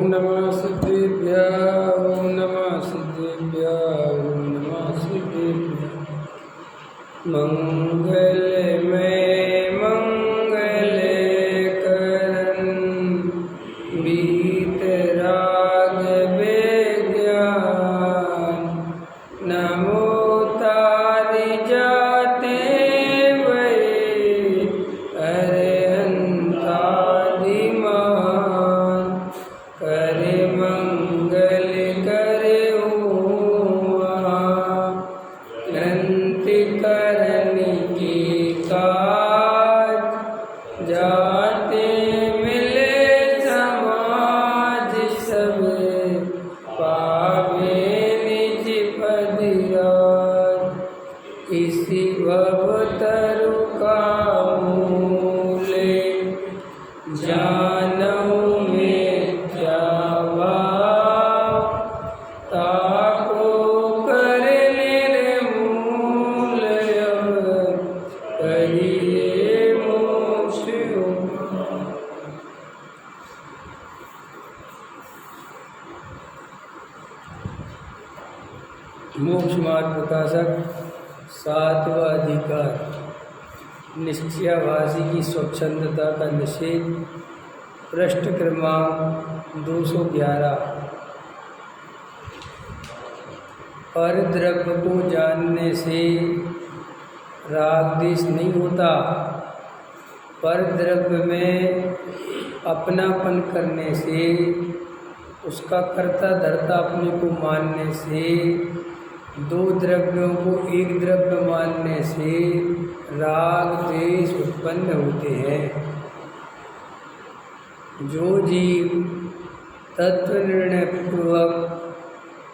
नमः सिद्धेभ्यः ॐ नमः सिद्धेभ्यः ॐ नमः सिद्धेभ्यः। मंगलमय मंगल करन वीतराग विज्ञान नमो तारि जाते वै अरहंतादिमान करे मंगल करे ग्रंथि करनी की काज जाते मिले समाज सब पावे निज पदिराज। इसी भवतरु का मूले जानऊ मिथ्या भाव ताको कर निर्मूल करिए मोक्ष उपाय। मोक्ष मार्ग प्रकाशक सातवां अधिकार निश्चयाभासी की स्वच्छंदता का निषेध। पृष्ठ क्रमांक 211। पर द्रव्य को जानने से राग द्वेष नहीं होता। पर द्रव्य में अपनापन करने से, उसका कर्ता धर्ता अपने को मानने से, दो द्रव्यों को एक द्रव्य मानने से राग द्वेष उत्पन्न होते हैं। जो जीव तत्व निर्णय पूर्वक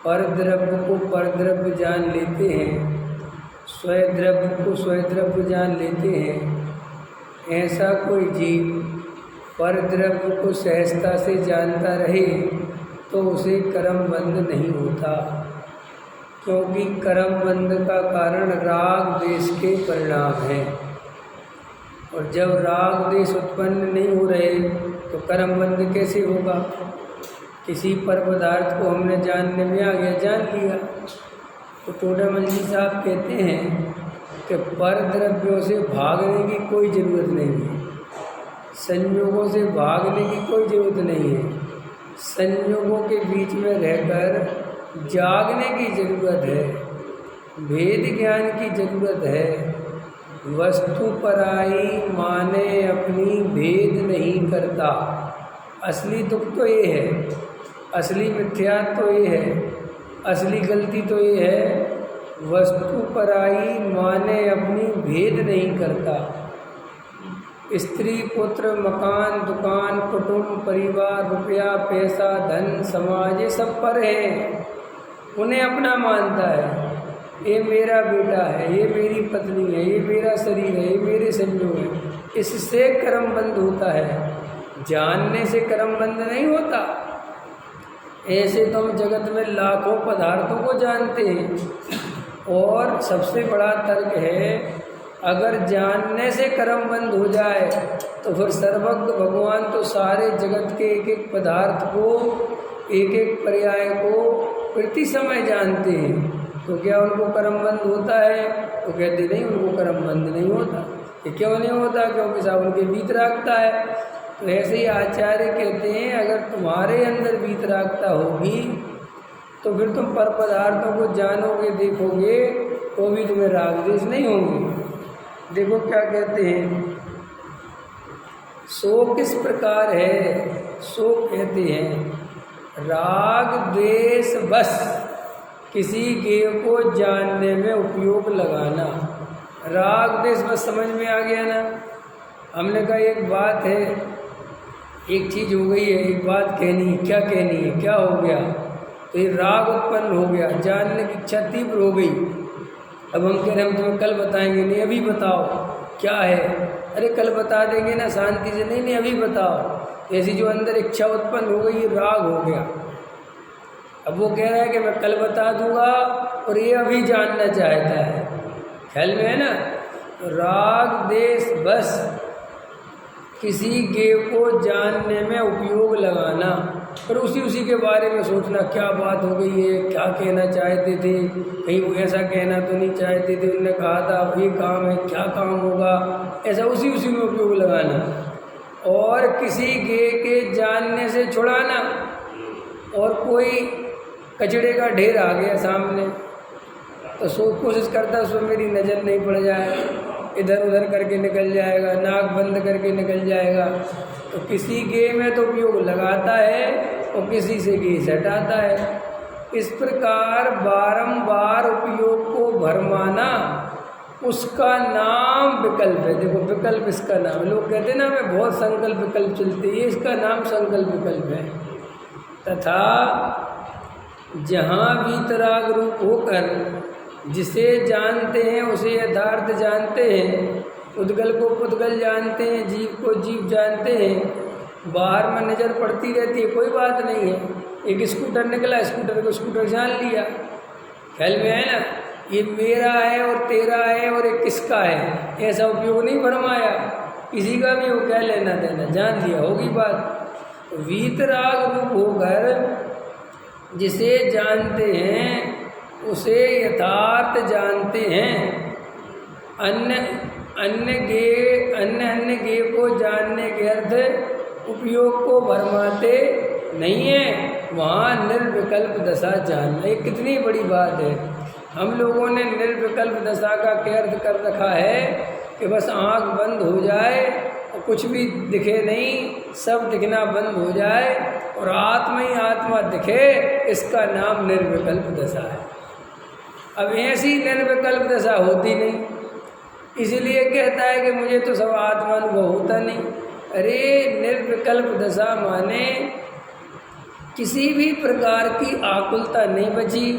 परद्रव्य को परद्रव्य जान लेते हैं, स्वद्रव्य को स्वद्रव्य जान लेते हैं, ऐसा कोई जीव परद्रव्य को सहजता से जानता रहे तो उसे कर्मबंध नहीं होता, क्योंकि कर्मबंध का कारण राग द्वेष के परिणाम है। और जब राग द्वेष उत्पन्न नहीं हो रहे तो कर्मबंध कैसे होगा? किसी पर पदार्थ को हमने जानने में आ गया, जान लिया, तो टोडामल जी साहब कहते हैं कि पर द्रव्यों से भागने की कोई ज़रूरत नहीं है, संयोगों से भागने की कोई ज़रूरत नहीं है। संयोगों के बीच में रहकर जागने की ज़रूरत है, भेद ज्ञान की ज़रूरत है। वस्तु पराई माने अपनी भेद नहीं करता। असली दुख तो ये है, असली मिथ्यात्व तो ये है, असली गलती तो ये है, वस्तु पराई माने अपनी भेद नहीं करता। स्त्री पुत्र मकान दुकान कुटुंब परिवार रुपया पैसा धन समाज ये सब पर है, उन्हें अपना मानता है। ये मेरा बेटा है, ये मेरी पत्नी है, ये मेरा शरीर है, ये मेरे संयोग है। इससे कर्मबंध होता है, जानने से कर्मबंध नहीं होता। ऐसे तो हम जगत में लाखों पदार्थों को जानते हैं। और सबसे बड़ा तर्क है, अगर जानने से कर्मबंध हो जाए तो फिर सर्वज्ञ भगवान तो सारे जगत के एक एक पदार्थ को, एक एक पर्याय को प्रति समय जानते हैं, तो क्या उनको कर्मबंध होता है? तो कहते नहीं, उनको कर्मबंध नहीं होता। ये क्यों नहीं होता? क्योंकि सब उनके वीतरागता है। तो ऐसे ही आचार्य कहते हैं, अगर तुम्हारे अंदर वीतरागता होगी तो फिर तुम पर पदार्थों को जानोगे देखोगे तो भी तुम्हें राग द्वेष नहीं होंगे। देखो क्या कहते हैं, सो किस प्रकार है? सो कहते हैं राग द्वेष बस किसी गेय को जानने में उपयोग लगाना। राग द्वेष बस समझ में आ गया ना। हमने कहा एक बात है, एक चीज़ हो गई है, एक बात कहनी है, क्या कहनी है, क्या हो गया? तो ये राग उत्पन्न हो गया, जानने की इच्छा तीव्र हो गई। अब हम कह रहे हैं हम तुम्हें कल बताएंगे, नहीं अभी बताओ क्या है। अरे कल बता देंगे ना शांति से, नहीं नहीं अभी बताओ। ऐसी जो अंदर इच्छा उत्पन्न हो गई, ये राग हो गया। अब वो कह रहा है कि मैं कल बता दूंगा और ये अभी जानना चाहता है। ख्याल में है ना? राग द्वेष बस किसी गेय को जानने में उपयोग लगाना। पर उसी के बारे में सोचना, क्या बात हो गई है, क्या कहना चाहते थे, कहीं वो ऐसा कहना तो नहीं चाहते थे, उन्होंने कहा था अब ये काम है, क्या काम होगा, ऐसा उसी में उपयोग लगाना। और किसी गे के जानने से छुड़ाना। और कोई कचड़े का ढेर आ गया सामने तो कोशिश करता उसमें मेरी नज़र नहीं पड़ जाए, इधर उधर करके निकल जाएगा, नाक बंद करके निकल जाएगा। तो किसी गे में तो उपयोग लगाता है और किसी से गे हटाता है। इस प्रकार बारंबार उपयोग को भरमाना, उसका नाम विकल्प है। देखो विकल्प इसका नाम है। लोग कहते हैं ना हमें बहुत संकल्प विकल्प चलते हैं, इसका नाम संकल्प विकल्प है। तथा जहाँ वीतराग रूप होकर जिसे जानते हैं उसे यथार्थ जानते हैं, उद्गल को पुद्गल जानते हैं, जीव को जीव जानते हैं, बाहर में नज़र पड़ती रहती है, कोई बात नहीं है। एक स्कूटर निकला, स्कूटर को स्कूटर जान लिया, ख्याल में है ना, ये मेरा है और तेरा है और ये किसका है, ऐसा उपयोग नहीं फरमाया। किसी का भी वो क्या लेना देना, जान लिया, होगी बात। वीतराग रूप होकर जिसे जानते हैं उसे यथार्थ जानते हैं। अन्य गे को जानने के अर्थ उपयोग को भरमाते नहीं है, वहाँ निर्विकल्प दशा जानना। ये कितनी बड़ी बात है। हम लोगों ने निर्विकल्प दशा का क्या अर्थ कर रखा है कि बस आँख बंद हो जाए और कुछ भी दिखे नहीं, सब दिखना बंद हो जाए और आत्मा ही आत्मा दिखे, इसका नाम निर्विकल्प दशा है। अब ऐसी निर्विकल्प दशा होती नहीं, इसलिए कहता है कि मुझे तो सब आत्मानुभव होता नहीं। अरे निर्विकल्प दशा माने किसी भी प्रकार की आकुलता नहीं बची,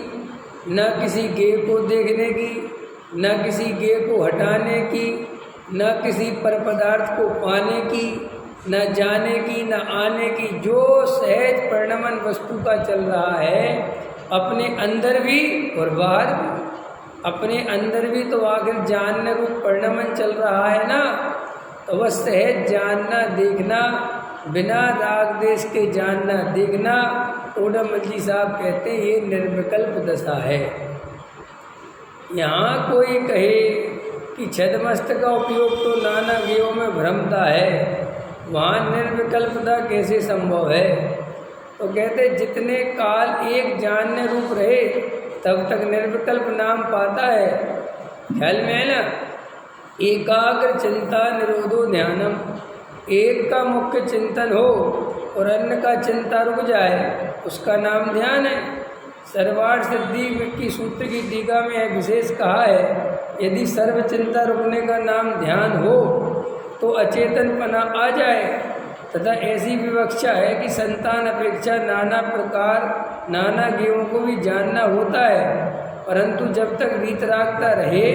न किसी गे को देखने की, न किसी गे को हटाने की, न किसी पर पदार्थ को पाने की, न जाने की, न आने की। जो सहज परिणमन वस्तु का चल रहा है अपने अंदर भी और बाहर भी, अपने अंदर भी तो आखिर जानने को परिणमन चल रहा है ना, तो वह सहज जानना देखना, बिना राग देश के जानना देखना, ओडमल जी साहब कहते हैं ये निर्विकल्प दशा है। यहाँ कोई कहे कि छदमस्त का उपयोग तो नाना गेयों में भ्रमता है, वहाँ निर्विकल्पता कैसे संभव है? तो कहते जितने काल एक जानने रूप रहे तब तक निर्विकल्प नाम पाता है। ख्याल में है ना, एकाग्र चिंता निरोधो ध्यानम, एक का मुख्य चिंतन हो और अन्य का चिंता रुक जाए, उसका नाम ध्यान है। सर्वार्थ सिद्धि की सूत्र की टीका में है विशेष कहा है, यदि सर्व चिंता रुकने का नाम ध्यान हो तो अचेतनपना आ जाए। तथा ऐसी विवक्षा है कि संतान अपेक्षा नाना प्रकार नाना गेयों को भी जानना होता है, परंतु जब तक वीतरागता रहे,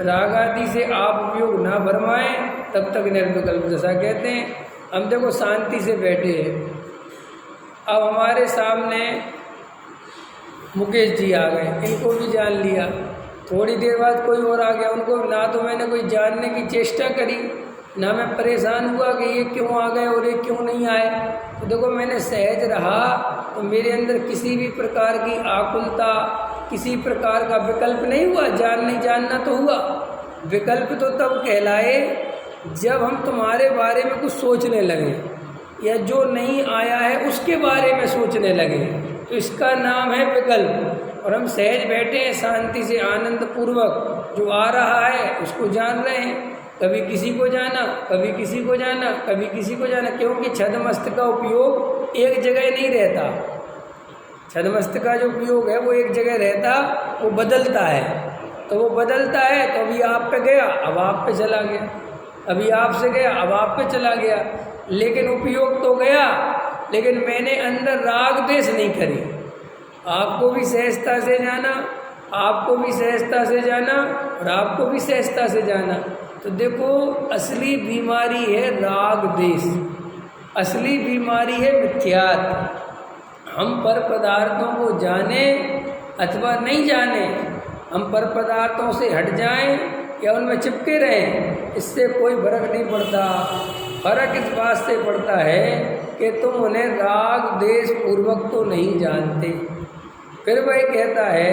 राग आदि से आप उपयोग ना भरमाएं, तब तक निर्विकल्प दशा कहते हैं। हम देखो शांति से बैठे हैं, अब हमारे सामने मुकेश जी आ गए, इनको भी जान लिया, थोड़ी देर बाद कोई और आ गया, उनको ना तो मैंने कोई जानने की चेष्टा करी, ना मैं परेशान हुआ कि ये क्यों आ गए और ये क्यों नहीं आए। तो देखो मैंने सहज रहा तो मेरे अंदर किसी भी प्रकार की आकुलता, किसी प्रकार का विकल्प नहीं हुआ। जान नहीं जानना तो हुआ, विकल्प तो तब कहलाए जब हम तुम्हारे बारे में कुछ सोचने लगे या जो नहीं आया है उसके बारे में सोचने लगे, तो इसका नाम है विकल्प। और हम सहज बैठे हैं शांति से आनंद पूर्वक, जो आ रहा है उसको जान रहे हैं, कभी किसी को जाना, कभी किसी को जाना, कभी किसी को जाना, क्योंकि छदमस्त का उपयोग एक जगह नहीं रहता। छदमस्त का जो उपयोग है वो एक जगह रहता, वो बदलता है, तो वो बदलता है। तो अभी आप पे गया, अब आप पे चला गया, अभी आपसे गया, अब आप पे चला गया, लेकिन उपयोग तो गया, लेकिन मैंने अंदर राग देश नहीं करी। आपको भी सहजता से जाना, आपको भी सहजता से जाना और आपको भी सहजता से जाना। तो देखो असली बीमारी है राग देश, असली बीमारी है मिथ्यात्व। हम पर पदार्थों को जाने अथवा नहीं जाने, हम पर पदार्थों से हट जाएं या उनमें चिपके रहें, इससे कोई फर्क नहीं पड़ता। फर्क इस बात से पड़ता है कि तुम उन्हें राग द्वेष पूर्वक तो नहीं जानते। फिर वह कहता है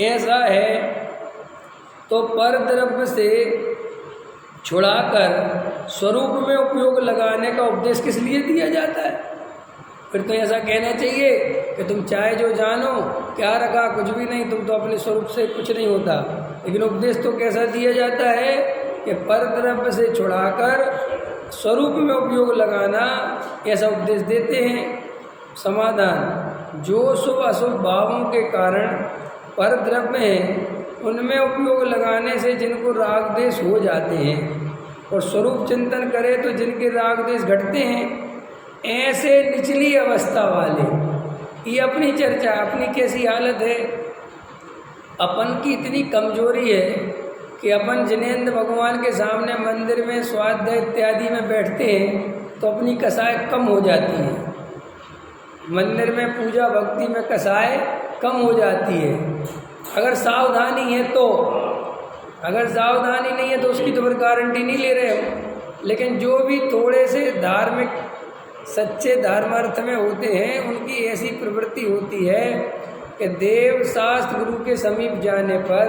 ऐसा है तो पर द्रव्य से छुड़ाकर स्वरूप में उपयोग लगाने का उपदेश किस लिए दिया जाता है? फिर तो ऐसा कहना चाहिए कि तुम चाहे जो जानो, क्या रखा, कुछ भी नहीं, तुम तो अपने स्वरूप से कुछ नहीं होता। लेकिन उपदेश तो कैसा दिया जाता है कि पर द्रव्य से छुड़ाकर स्वरूप में उपयोग लगाना, ऐसा उपदेश देते हैं। समाधान, जो शुभ अशुभ भावों के कारण पर द्रव्य हैं उनमें उपयोग लगाने से जिनको राग द्वेष हो जाते हैं और स्वरूप चिंतन करें तो जिनके राग द्वेष घटते हैं, ऐसे निचली अवस्था वाले, ये अपनी चर्चा, अपनी कैसी हालत है, अपन की इतनी कमजोरी है कि अपन जिनेंद्र भगवान के सामने मंदिर में स्वाध्याय इत्यादि में बैठते हैं तो अपनी कसाय कम हो जाती है। मंदिर में पूजा भक्ति में कसाय कम हो जाती है अगर सावधानी है तो। अगर सावधानी नहीं है तो उसकी तो फिर गारंटी नहीं ले रहे हो। लेकिन जो भी थोड़े से धार्मिक सच्चे धर्मार्थ में होते हैं उनकी ऐसी प्रवृत्ति होती है कि देव शास्त्र गुरु के समीप जाने पर,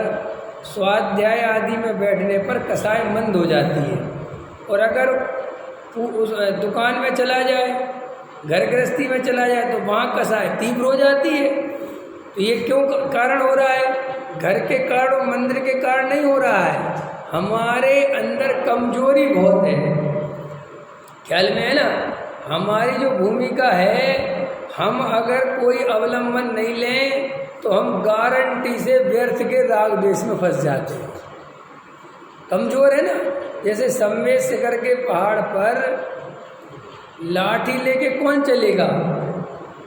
स्वाध्याय आदि में बैठने पर कसाय मंद हो जाती है। और अगर उस दुकान में चला जाए, घर गृहस्थी में चला जाए तो वहाँ कसाय तीव्र हो जाती है। तो ये क्यों कारण हो रहा है? घर के कारण और मंदिर के कारण नहीं हो रहा है, हमारे अंदर कमजोरी बहुत है। ख्याल में है ना? हमारी जो भूमिका है, हम अगर कोई अवलंबन नहीं लें तो हम गारंटी से व्यर्थ के राग द्वेष में फंस जाते हैं। कमजोर है ना? जैसे सम्मेद शिखर के पहाड़ पर लाठी लेके कौन चलेगा?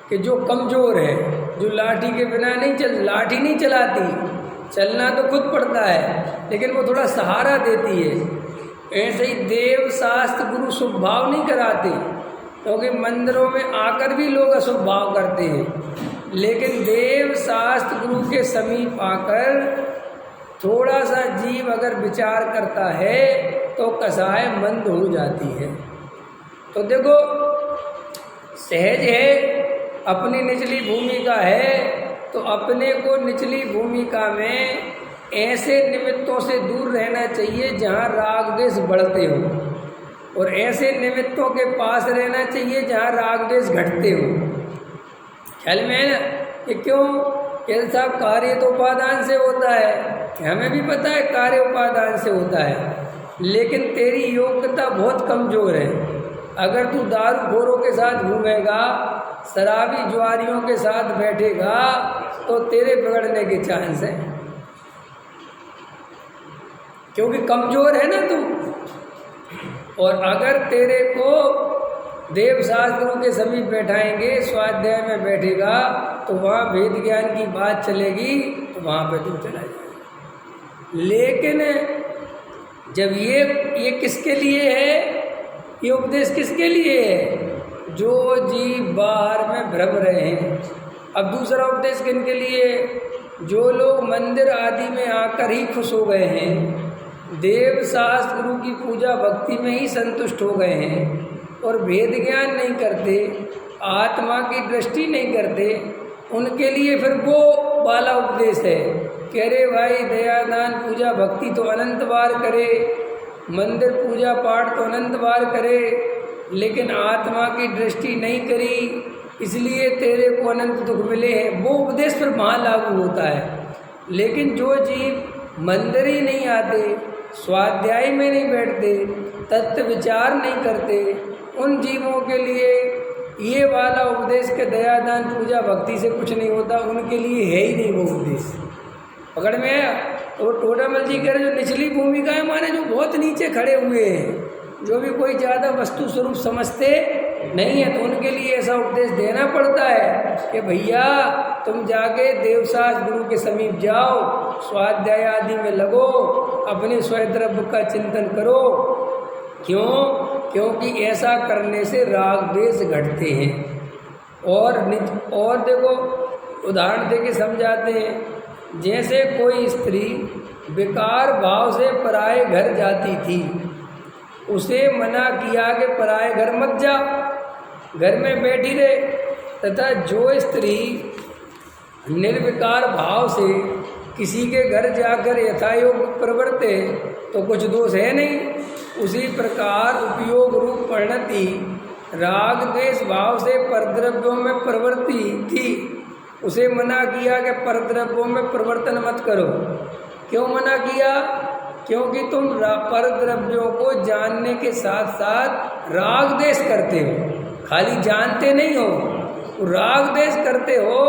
कि जो कमजोर है, जो लाठी के बिना नहीं चल, लाठी नहीं चलाती, चलना तो खुद पड़ता है लेकिन वो थोड़ा सहारा देती है। ऐसे ही देव शास्त्र गुरु शुभ भाव नहीं कराते, क्योंकि मंदिरों में आकर भी लोग अशुभ भाव करते हैं। लेकिन देव शास्त्र गुरु के समीप आकर थोड़ा सा जीव अगर विचार करता है तो कसाय मंद हो जाती है। तो देखो, सहज है, अपनी निचली भूमिका है तो अपने को निचली भूमिका में ऐसे निमित्तों से दूर रहना चाहिए जहाँ राग द्वेष बढ़ते हो, और ऐसे निमित्तों के पास रहना चाहिए जहाँ राग द्वेष घटते हो। ख्याल में है ना? कि क्यों? ये साहब कार्य तो उपादान से होता है, हमें भी पता है कार्य उपादान से होता है, लेकिन तेरी योग्यता बहुत कमज़ोर है। अगर तू दारूखोरों के साथ घूमेगा, शराबी जुआरियों के साथ बैठेगा तो तेरे बिगड़ने के चांस है, क्योंकि कमज़ोर है ना तू। और अगर तेरे को देव शास्त्रों के समीप बैठाएंगे, स्वाध्याय में बैठेगा तो वहाँ वेद ज्ञान की बात चलेगी, तो वहाँ पे तू चला जाएगा। लेकिन जब ये किसके लिए है? ये उपदेश किसके लिए है? जो जीव बाहर में भ्रम रहे हैं। अब दूसरा उपदेश किनके लिए? जो लोग मंदिर आदि में आकर ही खुश हो गए हैं, देव शास्त्र गुरु की पूजा भक्ति में ही संतुष्ट हो गए हैं और भेद ज्ञान नहीं करते, आत्मा की दृष्टि नहीं करते, उनके लिए फिर वो वाला उपदेश है कि अरे भाई, दयादान पूजा भक्ति तो अनंत बार करे, मंदिर पूजा पाठ तो अनंत बार करे, लेकिन आत्मा की दृष्टि नहीं करी, इसलिए तेरे को अनंत दुख मिले हैं। वो उपदेश फिर वहाँ लागू होता है। लेकिन जो जीव मंदिर ही नहीं आते, स्वाध्याय में नहीं बैठते, तत्व विचार नहीं करते, उन जीवों के लिए ये वाला उपदेश के दयादान पूजा भक्ति से कुछ नहीं होता, उनके लिए है ही नहीं वो उपदेश। पकड़ में आया? तो टोडामल जी कह रहे जो निचली भूमिका है, माने जो बहुत नीचे खड़े हुए हैं, जो भी कोई ज़्यादा वस्तु स्वरूप समझते नहीं है, तो उनके लिए ऐसा उपदेश देना पड़ता है कि भैया तुम जाके देवशास्त्र गुरु के समीप जाओ, स्वाध्याय आदि में लगो, अपने स्वयं का चिंतन करो। क्यों? क्योंकि ऐसा करने से राग द्वेष घटते हैं। और देखो, उदाहरण दे के समझाते हैं। जैसे कोई स्त्री विकार भाव से पराये घर जाती थी, उसे मना किया कि पराए घर मत जा, घर में बैठी रहे। तथा जो स्त्री निर्विकार भाव से किसी के घर जाकर यथायोग प्रवर्ते तो कुछ दोष है नहीं। उसी प्रकार उपयोग रूप परिणति राग द्वेष भाव से परद्रव्यों में प्रवृत्ति थी, उसे मना किया कि परद्रव्यों में प्रवर्तन मत करो। क्यों मना किया? क्योंकि तुम परद्रव्यों को जानने के साथ साथ राग द्वेष करते हो, खाली जानते नहीं हो, राग द्वेष करते हो।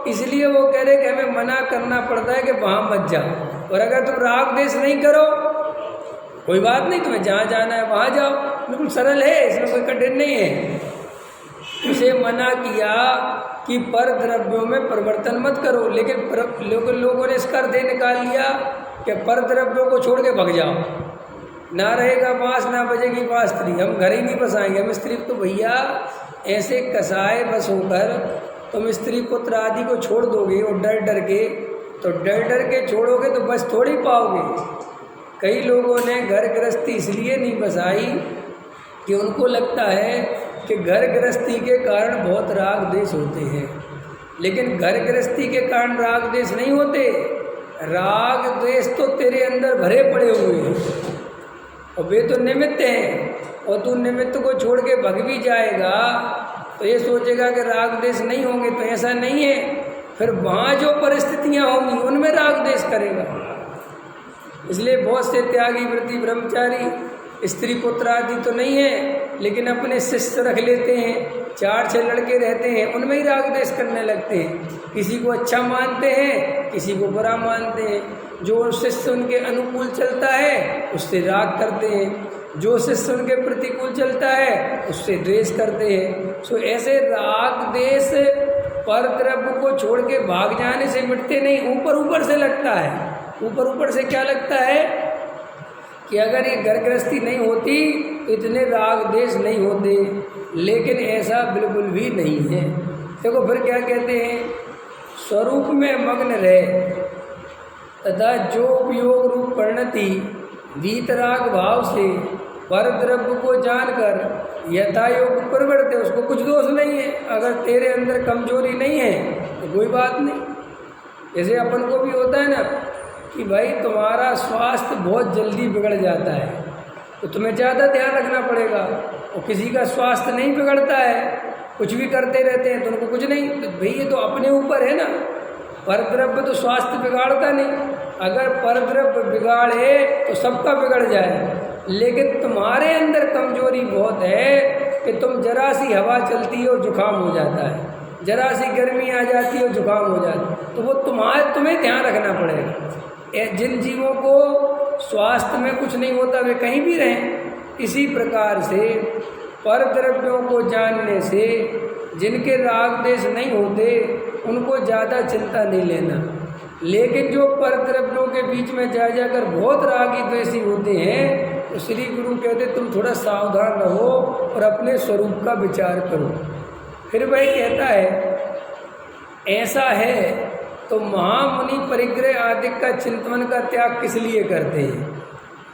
इसलिए वो कह रहे कि हमें मना करना पड़ता है कि वहाँ मत जाओ। और अगर तुम राग द्वेष नहीं करो, कोई बात नहीं, तुम्हें जहाँ जाना है वहाँ जाओ, बिल्कुल सरल है, इसमें कोई कठिन नहीं है। उसे मना किया कि पर द्रव्यों में परिवर्तन मत करो, लेकिन लोगों ने इसका अर्थ निकाल लिया कि पर द्रव्यों को छोड़ के भग जाओ, ना रहेगा बाँस ना बजेगी बांसुरी, हम घर ही नहीं बसाएंगे, हम स्त्री। तो भैया ऐसे कसाए बस होकर तुम स्त्री पुत्र आदि को छोड़ दोगे और डर डर के, तो डर डर के छोड़ोगे तो बस थोड़ी पाओगे। कई लोगों ने घर गृहस्थी इसलिए नहीं बसाई कि उनको लगता है कि घर गृहस्थी के कारण बहुत राग द्वेष होते हैं, लेकिन घर गृहस्थी के कारण राग द्वेष नहीं होते। राग द्वेष तो तेरे अंदर भरे पड़े हुए हैं और वे तो निमित्त हैं, और तू निमित्त को छोड़ के भग भी जाएगा तो ये सोचेगा कि राग द्वेष नहीं होंगे, तो ऐसा नहीं है। फिर वहाँ जो परिस्थितियाँ होंगी उनमें राग द्वेष करेगा। इसलिए बहुत से त्यागी व्रती ब्रह्मचारी स्त्री पुत्र आदि तो नहीं है, लेकिन अपने शिष्य रख लेते हैं, 4-6 लड़के रहते हैं, उनमें ही राग द्वेष करने लगते हैं। किसी को अच्छा मानते हैं, किसी को बुरा मानते हैं। जो शिष्य उनके अनुकूल चलता है उससे राग करते हैं, जो शिष्य उनके प्रतिकूल चलता है उससे द्वेष करते हैं। सो ऐसे राग द्वेष पर द्रव्य को छोड़ के भाग जाने से मिटते नहीं, ऊपर ऊपर से लगता है। ऊपर ऊपर से क्या लगता है कि अगर ये घर गृहस्थी नहीं होती तो इतने राग द्वेष नहीं होते, लेकिन ऐसा बिल्कुल भी नहीं है। देखो फिर क्या कहते हैं, स्वरूप में मग्न रहे तथा जो उपयोग रूप परिणति वीतराग भाव से पर द्रव्य को जानकर यथायोग प्रवृत्त है, उसको कुछ दोष नहीं है। अगर तेरे अंदर कमजोरी नहीं है तो कोई बात नहीं। जैसे अपन को भी होता है ना कि भाई तुम्हारा स्वास्थ्य बहुत जल्दी बिगड़ जाता है तो तुम्हें ज़्यादा ध्यान रखना पड़ेगा, और किसी का स्वास्थ्य नहीं बिगड़ता है, कुछ भी करते रहते हैं तो उनको कुछ नहीं। तो भाई ये तो अपने ऊपर है ना, परद्रव्य तो स्वास्थ्य बिगाड़ता नहीं। अगर परद्रव्य बिगाड़े तो सबका बिगड़ जाए, लेकिन तुम्हारे अंदर कमजोरी बहुत है कि तुम जरा सी हवा चलती है और जुकाम हो जाता है, जरा सी गर्मी आ जाती है और जुकाम हो जाता है, तो वो तुम्हें ध्यान रखना पड़ेगा। जिन जीवों को स्वास्थ्य में कुछ नहीं होता वे कहीं भी रहें। इसी प्रकार से परद्रव्यों को जानने से जिनके राग द्वेष नहीं होते उनको ज़्यादा चिंता नहीं लेना, लेकिन जो परद्रव्यों के बीच में जा जाकर बहुत रागी द्वेषी होते हैं तो श्री गुरु कहते तुम थोड़ा सावधान रहो और अपने स्वरूप का विचार करो। फिर वह कहता है ऐसा है तो महामुनि परिग्रह आदि का चिंतन का त्याग किस लिए करते हैं?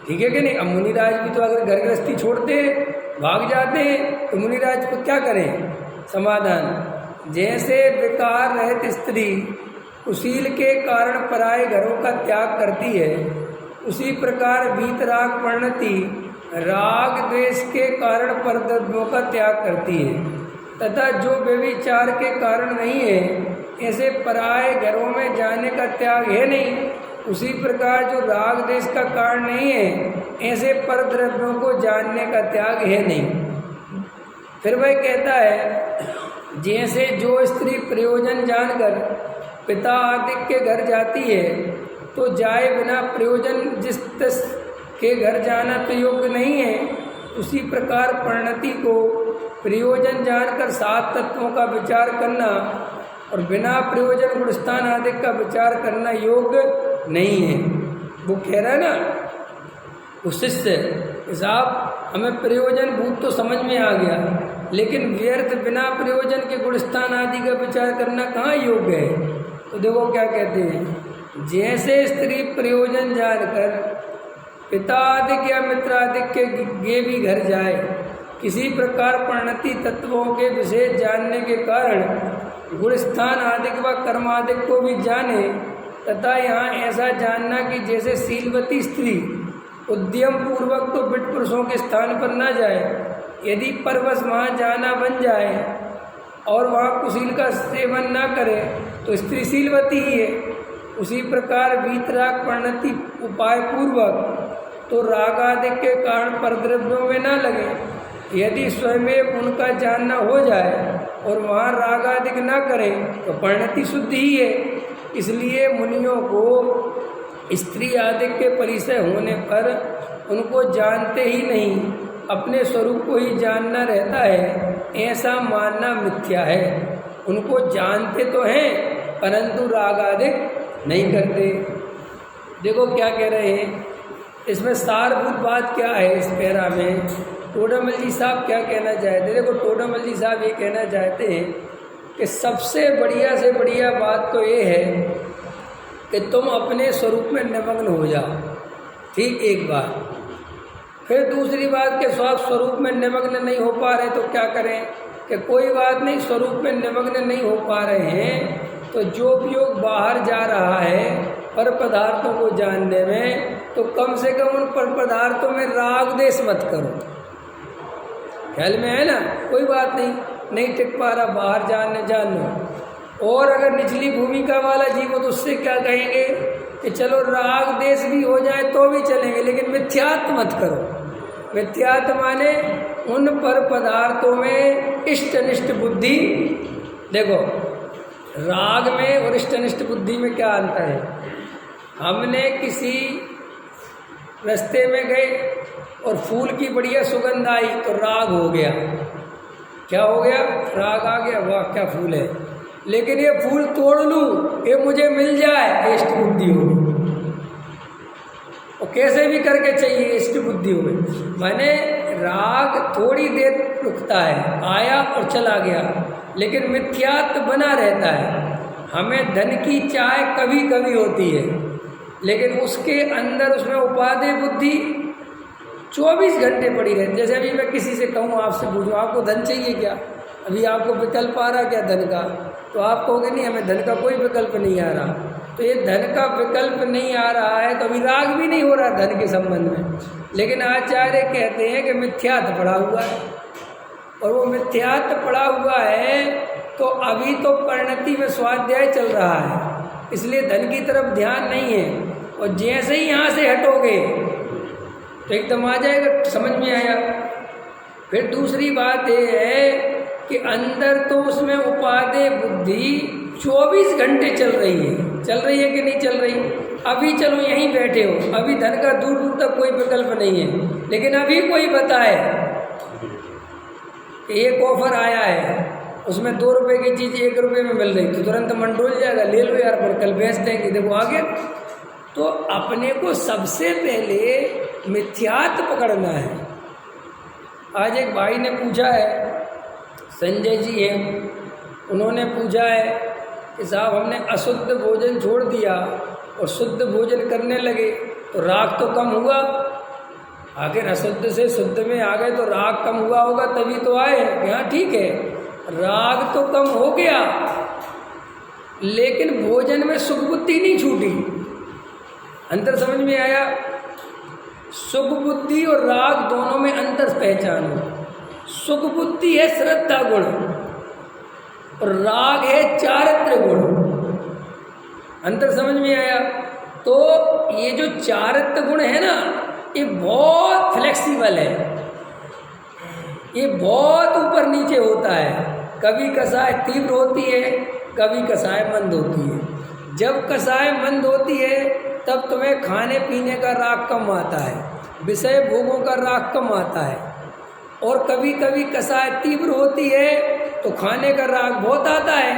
ठीक है कि नहीं? अब मुनिराज भी तो अगर घर गृहस्थी छोड़ते हैं, भाग जाते हैं, तो मुनिराज को क्या करें? समाधान, जैसे विकार रहित स्त्री कुशील के कारण पराये घरों का त्याग करती है, उसी प्रकार वीतराग परिणति राग द्वेष के कारण परद्रव्यों का त्याग करती है। तथा जो व्यभिचार के कारण नहीं है, ऐसे पराये घरों में जाने का त्याग है नहीं, उसी प्रकार जो राग द्वेष का कारण नहीं है, ऐसे परद्रव्यों को जानने का त्याग है नहीं। फिर वह कहता है जैसे जो स्त्री प्रयोजन जानकर पिता आदि के घर जाती है तो जाए बिना प्रयोजन जिस तस के घर जाना तो योग्य नहीं है, उसी प्रकार परिणति को प्रयोजन जानकर 7 तत्वों का विचार करना और बिना प्रयोजन गुणस्थान आदि का विचार करना योग्य नहीं है। वो कह रहा है ना उस शिष्य साहब, हमें प्रयोजन भूत तो समझ में आ गया, लेकिन व्यर्थ बिना प्रयोजन के गुणस्थान आदि का विचार करना कहाँ योग्य है? तो देखो क्या कहते हैं, जैसे स्त्री प्रयोजन जानकर पितादिक या मित्रादिक के गे भी घर जाए, किसी प्रकार परिणति तत्वों के विशेष जानने के कारण गुण स्थान आदिक व कर्मादिक को भी जाने, तथा यहाँ ऐसा जानना कि जैसे शीलवती स्त्री उद्यम पूर्वक तो बिट पुरुषों के स्थान पर ना जाए, यदि परवश वहाँ जाना बन जाए और वहाँ कुशील का सेवन ना करे तो स्त्री शीलवती ही है। उसी प्रकार वीतराग परिणति उपाय पूर्वक तो राग आदि के कारण परद्रव्यों में ना लगे, यदि स्वयं उनका जानना हो जाए और वहाँ राग आदि ना करें तो परिणति शुद्ध ही है। इसलिए मुनियों को स्त्री आदि के परिचय होने पर उनको जानते ही नहीं, अपने स्वरूप को ही जानना रहता है, ऐसा मानना मिथ्या है। उनको जानते तो हैं परंतु राग आदि नहीं करते। देखो क्या कह रहे हैं इसमें, सारभूत बात क्या है इस पैरा में। टोडामल जी साहब क्या कहना चाहते हैं? देखो टोडामल जी साहब ये कहना चाहते हैं कि सबसे बढ़िया से बढ़िया बात तो ये है कि तुम अपने स्वरूप में निमग्न हो जाओ, ठीक एक बात। फिर दूसरी बात कि स्वरूप में निमग्न नहीं हो पा रहे तो क्या करें? कि कोई बात नहीं, स्वरूप में निमग्न नहीं हो पा रहे हैं तो जो उपयोग बाहर जा रहा है पर पदार्थों को जानने में, तो कम से कम उन पर पदार्थों में राग देश मत करो। ख्याल में है ना? कोई बात नहीं टिक पा रहा, बाहर जान लो। और अगर निचली भूमिका वाला जीव हो तो उससे क्या कहेंगे कि चलो राग देश भी हो जाए तो भी चलेंगे, लेकिन मिथ्यात्व मत करो। मिथ्यात्व माने उन पर पदार्थों में इष्ट अनिष्ट बुद्धि। देखो राग में और इष्ट अनिष्ट बुद्धि में क्या अंतर है? हमने किसी रास्ते में गए और फूल की बढ़िया सुगंध आई तो राग हो गया। क्या हो गया? राग आ गया, वाह क्या फूल है। लेकिन ये फूल तोड़ लूँ, ये मुझे मिल जाए, इष्ट बुद्धि हो गई। और कैसे भी करके चाहिए इष्ट बुद्धि हो गई। माने राग थोड़ी देर रुकता है, आया और चला गया, लेकिन मिथ्यात्व बना रहता है। हमें धन की चाह कभी कभी होती है, लेकिन उसके अंदर उसमें उपादेय बुद्धि 24 घंटे पड़ी रहती है। जैसे अभी मैं किसी से कहूँ, आपसे पूछूँ आपको धन चाहिए क्या, अभी आपको विकल्प आ रहा क्या धन का, तो आप कहोगे नहीं हमें धन का कोई विकल्प नहीं आ रहा। तो ये धन का विकल्प नहीं आ रहा है तो अभी राग भी नहीं हो रहा धन के संबंध में। लेकिन आचार्य कहते हैं कि मिथ्यात्व पड़ा हुआ है, और वो मिथ्यात्व पड़ा हुआ है तो अभी तो परिणति में स्वाध्याय चल रहा है, इसलिए धन की तरफ ध्यान नहीं है। और जैसे ही यहाँ से हटोगे तो एकदम आ जाएगा, समझ में आया। फिर दूसरी बात ये है कि अंदर तो उसमें उपादेय बुद्धि 24 घंटे चल रही है कि नहीं चल रही? अभी चलो यहीं बैठे हो, अभी धन का दूर दूर तक कोई विकल्प नहीं है, लेकिन अभी कोई बताए एक ऑफर आया है, उसमें 2 रुपये की चीज़ 1 रुपये में मिल रही, तो तुरंत मन डोल जाएगा, ले लो यार, पर कल बेच देंगे, देखो आगे। तो अपने को सबसे पहले मिथ्यात्व पकड़ना है। आज एक भाई ने पूछा है, संजय जी हैं, उन्होंने पूछा है कि साहब हमने अशुद्ध भोजन छोड़ दिया और शुद्ध भोजन करने लगे तो राग तो कम हुआ। आखिर अशुद्ध से शुद्ध में आ गए तो राग कम हुआ होगा, तभी तो आए। हाँ ठीक है, राग तो कम हो गया, लेकिन भोजन में सुख बुद्धि नहीं छूटी। अंतर समझ में आया? सुख बुद्धि और राग दोनों में अंतर पहचानो। सुख बुद्धि है श्रद्धा गुण और राग है चारित्र गुण। अंतर समझ में आया? तो ये जो चारित्र गुण है ना, ये बहुत फ्लेक्सिबल है, ये बहुत ऊपर नीचे होता है। कभी कसाय तीव्र होती है, कभी कसाय मंद होती है। जब कसाय मंद होती है तब तुम्हें खाने पीने का राग कम आता है, विषय भोगों का राग कम आता है। और कभी कभी कसाय तीव्र होती है तो खाने का राग बहुत आता है,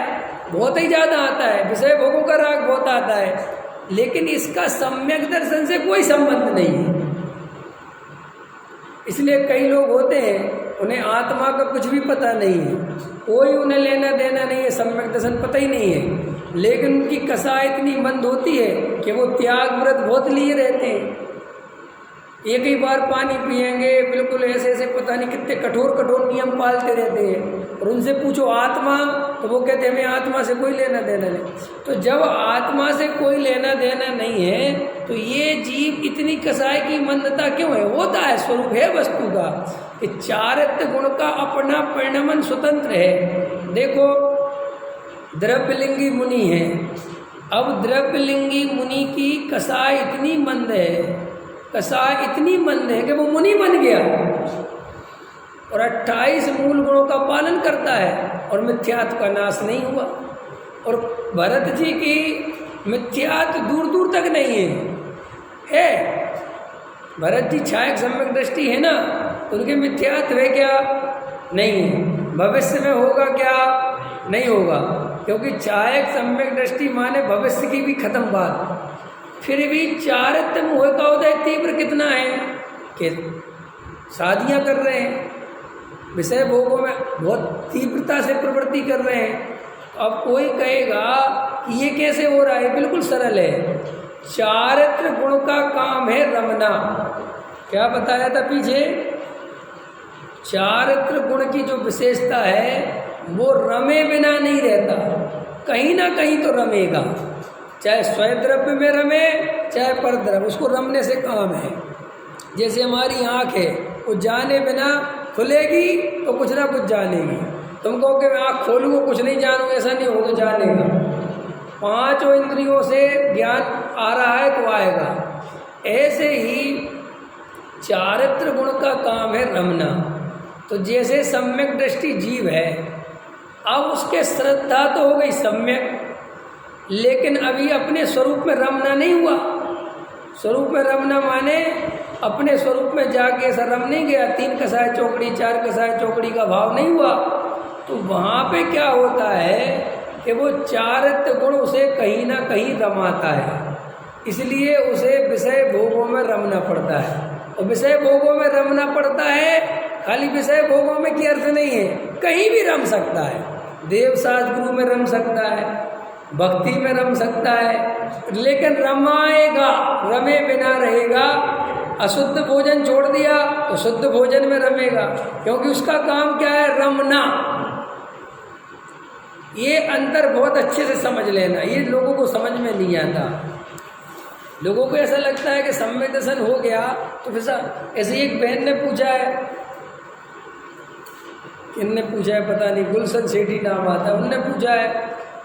बहुत ही ज़्यादा आता है, विषय भोगों का राग बहुत आता है, लेकिन इसका सम्यक दर्शन से कोई संबंध नहीं है। इसलिए कई लोग होते हैं उन्हें आत्मा का कुछ भी पता नहीं है, कोई उन्हें लेना देना नहीं है, सम्यक दर्शन पता ही नहीं है, लेकिन उनकी कसाय इतनी मंद होती है कि वो त्याग व्रत बहुत लिए रहते हैं। एक ही बार पानी पिएंगे, बिल्कुल ऐसे ऐसे पता नहीं कितने कठोर कठोर नियम पालते रहते हैं। और उनसे पूछो आत्मा, तो वो कहते हैं हमें आत्मा से कोई लेना देना नहीं। तो जब आत्मा से कोई लेना देना नहीं है तो ये जीव इतनी कसाई की मंदता क्यों है? होता है, स्वरूप है वस्तु का कि चारित्र गुण का अपना परिणमन स्वतंत्र है। देखो द्रव्यलिंगी मुनि है, अब द्रव्यलिंगी मुनि की कसाई इतनी मंद है, कसाई इतनी मंद है कि वो मुनि बन गया और 28 मूल गुणों का पालन करता है और मिथ्यात्व का नाश नहीं हुआ। और भरत जी की मिथ्यात्व दूर दूर तक नहीं है। भरत जी छायक सम्यक दृष्टि है ना, उनके मिथ्यात्व है क्या? नहीं है। भविष्य में होगा क्या? नहीं होगा, क्योंकि छायक सम्यक दृष्टि माने भविष्य की भी खत्म बात। फिर भी चारित्र मोह का उदय तीव्र कितना है कि शादियां कर रहे हैं, विषय भोगों में बहुत तीव्रता से प्रवृत्ति कर रहे हैं। अब कोई कहेगा कि ये कैसे हो रहा है? बिल्कुल सरल है, चारित्र गुण का काम है रमना। क्या बताया था पीछे? चारित्र गुण की जो विशेषता है वो रमे बिना नहीं रहता, कहीं ना कहीं तो रमेगा, चाहे स्वद्रव्य में रमे चाहे परद्रव्य, उसको रमने से काम है। जैसे हमारी आँख है, वो जाने बिना खुलेगी तो कुछ ना कुछ जानेगी। तुम कहो कि मैं आँख खोलूँगा कुछ नहीं जानूँगा, ऐसा नहीं होगा, जानेगा। पांचों इंद्रियों से ज्ञान आ रहा है तो आएगा। ऐसे ही चारित्र गुण का काम है रमना। तो जैसे सम्यक दृष्टि जीव है, अब उसके श्रद्धा तो हो गई सम्यक, लेकिन अभी अपने स्वरूप में रमना नहीं हुआ। स्वरूप में रमना माने अपने स्वरूप में जाके ऐसा रम नहीं गया, 3 कसाय चौकड़ी 4 कसाय चौकड़ी का भाव नहीं हुआ। तो वहाँ पे क्या होता है कि वो चारित्र गुण उसे कहीं ना कहीं रमाता है, इसलिए उसे विषय भोगों में रमना पड़ता है। और विषय भोगों में रमना पड़ता है, खाली विषय भोगों में की अर्थ नहीं है, कहीं भी रम सकता है। देवसाज गुरु में रम सकता है, भक्ति में रम सकता है, लेकिन रमाएगा, रमे बिना रहेगा। अशुद्ध भोजन छोड़ दिया तो शुद्ध भोजन में रमेगा, क्योंकि उसका काम क्या है? रमना। ये अंतर बहुत अच्छे से समझ लेना, ये लोगों को समझ में नहीं आता। लोगों को ऐसा लगता है कि सम्यक दर्शन हो गया तो फिर ऐसे ही एक बहन ने पूछा है, किन्ने पूछा है पता नहीं, गुलशन सेठी नाम आता है, उनने पूछा है